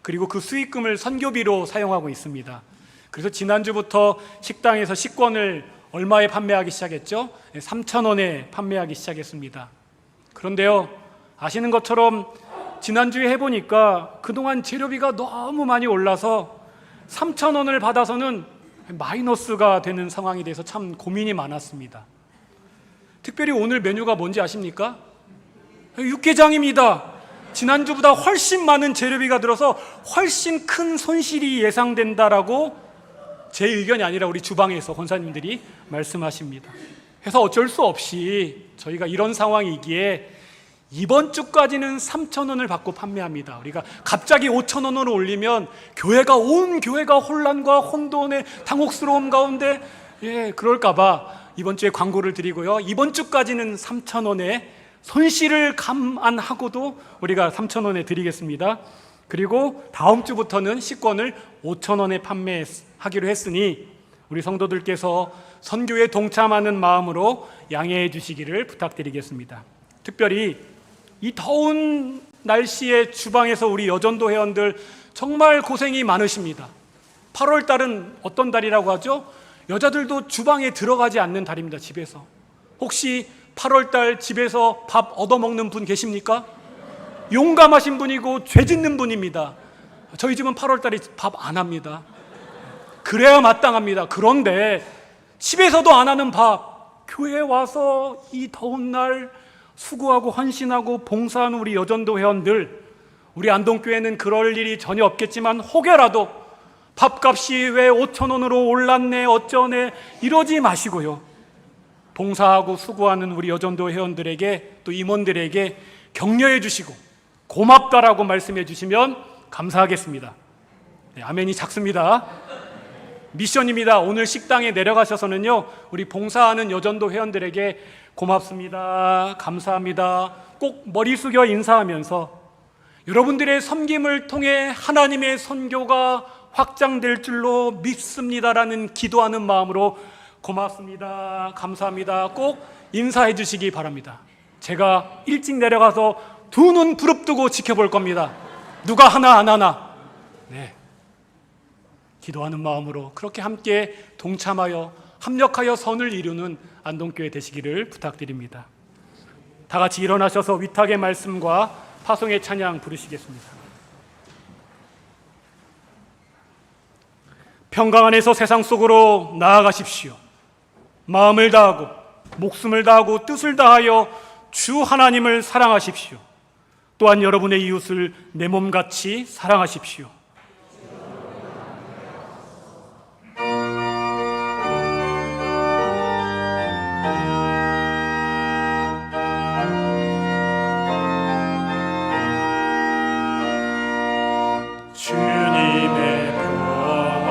그리고 그 수익금을 선교비로 사용하고 있습니다. 그래서 지난주부터 식당에서 식권을 얼마에 판매하기 시작했죠? 3,000원에 판매하기 시작했습니다. 그런데요, 아시는 것처럼 지난주에 해보니까 그동안 재료비가 너무 많이 올라서 3,000원을 받아서는 마이너스가 되는 상황이 돼서 참 고민이 많았습니다. 특별히 오늘 메뉴가 뭔지 아십니까? 육개장입니다. 지난주보다 훨씬 많은 재료비가 들어서 훨씬 큰 손실이 예상된다라고 제 의견이 아니라 우리 주방에서 권사님들이 말씀하십니다. 그래서 어쩔 수 없이 저희가 이런 상황이기에 이번 주까지는 3,000원을 받고 판매합니다. 우리가 갑자기 5,000원으로 올리면 온 교회가 혼란과 혼돈의 당혹스러움 가운데 그럴까봐 이번 주에 광고를 드리고요. 이번 주까지는 3,000원에 손실을 감안하고도 우리가 3,000원에 드리겠습니다. 그리고 다음 주부터는 식권을 5,000원에 판매하기로 했으니 우리 성도들께서 선교에 동참하는 마음으로 양해해 주시기를 부탁드리겠습니다. 특별히 이 더운 날씨에 주방에서 우리 여전도 회원들 정말 고생이 많으십니다. 8월 달은 어떤 달이라고 하죠? 여자들도 주방에 들어가지 않는 달입니다. 집에서. 혹시 8월 달 집에서 밥 얻어먹는 분 계십니까? 용감하신 분이고 죄 짓는 분입니다. 저희 집은 8월 달에 밥 안 합니다. 그래야 마땅합니다. 그런데 집에서도 안 하는 밥, 교회에 와서 이 더운 날 수고하고 헌신하고 봉사하는 우리 여전도 회원들, 우리 안동교회는 그럴 일이 전혀 없겠지만 혹여라도 밥값이 왜 5,000원으로 올랐네 어쩌네 이러지 마시고요, 봉사하고 수고하는 우리 여전도 회원들에게 또 임원들에게 격려해 주시고 고맙다라고 말씀해 주시면 감사하겠습니다. 네, 아멘이 작습니다. 미션입니다. 오늘 식당에 내려가셔서는요, 우리 봉사하는 여전도 회원들에게 고맙습니다, 감사합니다 꼭 머리 숙여 인사하면서 여러분들의 섬김을 통해 하나님의 선교가 확장될 줄로 믿습니다라는 기도하는 마음으로 고맙습니다, 감사합니다 꼭 인사해 주시기 바랍니다. 제가 일찍 내려가서 두 눈 부릅뜨고 지켜볼 겁니다. 누가 하나 안 하나. 네, 기도하는 마음으로 그렇게 함께 동참하여 합력하여 선을 이루는 안동교회 되시기를 부탁드립니다. 다 같이 일어나셔서 위탁의 말씀과 파송의 찬양 부르시겠습니다. 평강 안에서 세상 속으로 나아가십시오. 마음을 다하고 목숨을 다하고 뜻을 다하여 주 하나님을 사랑하십시오. 또한 여러분의 이웃을 내 몸같이 사랑하십시오. 주님의 평화가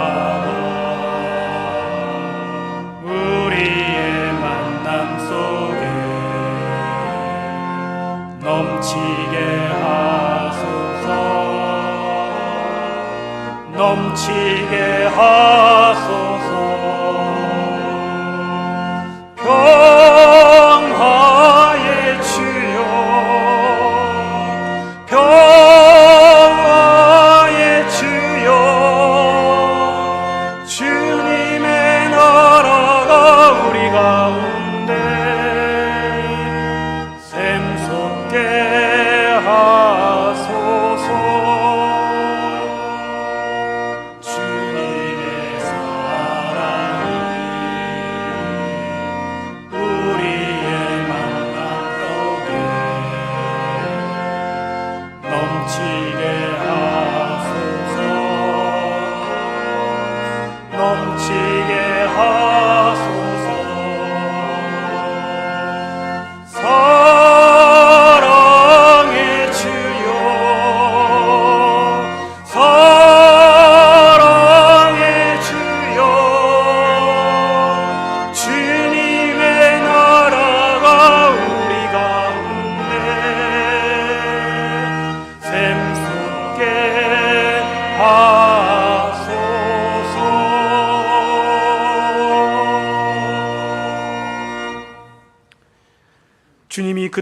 우리의 만남 속에 넘치게 하소서, 넘치게 하소서. 평화의 주여, 평화의 주여, 주님의 나라가 우리 가운데 샘솟게 하소서. 주님의 사랑이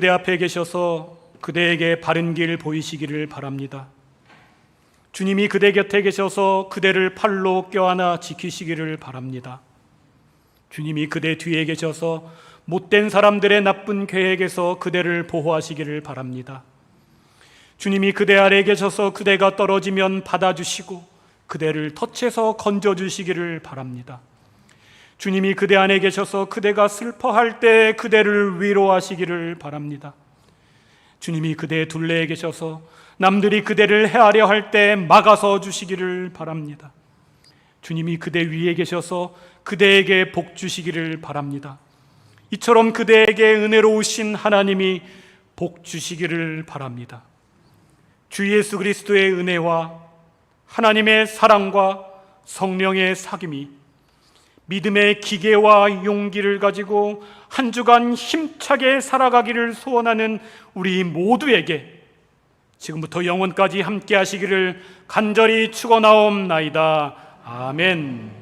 그대 앞에 계셔서 그대에게 바른 길 보이시기를 바랍니다. 주님이 그대 곁에 계셔서 그대를 팔로 껴안아 지키시기를 바랍니다. 주님이 그대 뒤에 계셔서 못된 사람들의 나쁜 계획에서 그대를 보호하시기를 바랍니다. 주님이 그대 아래 계셔서 그대가 떨어지면 받아주시고 그대를 덫에서 건져주시기를 바랍니다. 주님이 그대 안에 계셔서 그대가 슬퍼할 때 그대를 위로하시기를 바랍니다. 주님이 그대 둘레에 계셔서 남들이 그대를 해하려 할 때 막아서 주시기를 바랍니다. 주님이 그대 위에 계셔서 그대에게 복 주시기를 바랍니다. 이처럼 그대에게 은혜로우신 하나님이 복 주시기를 바랍니다. 주 예수 그리스도의 은혜와 하나님의 사랑과 성령의 사귐이 믿음의 기계와 용기를 가지고 한 주간 힘차게 살아가기를 소원하는 우리 모두에게 지금부터 영원까지 함께 하시기를 간절히 축원하옵나이다. 아멘.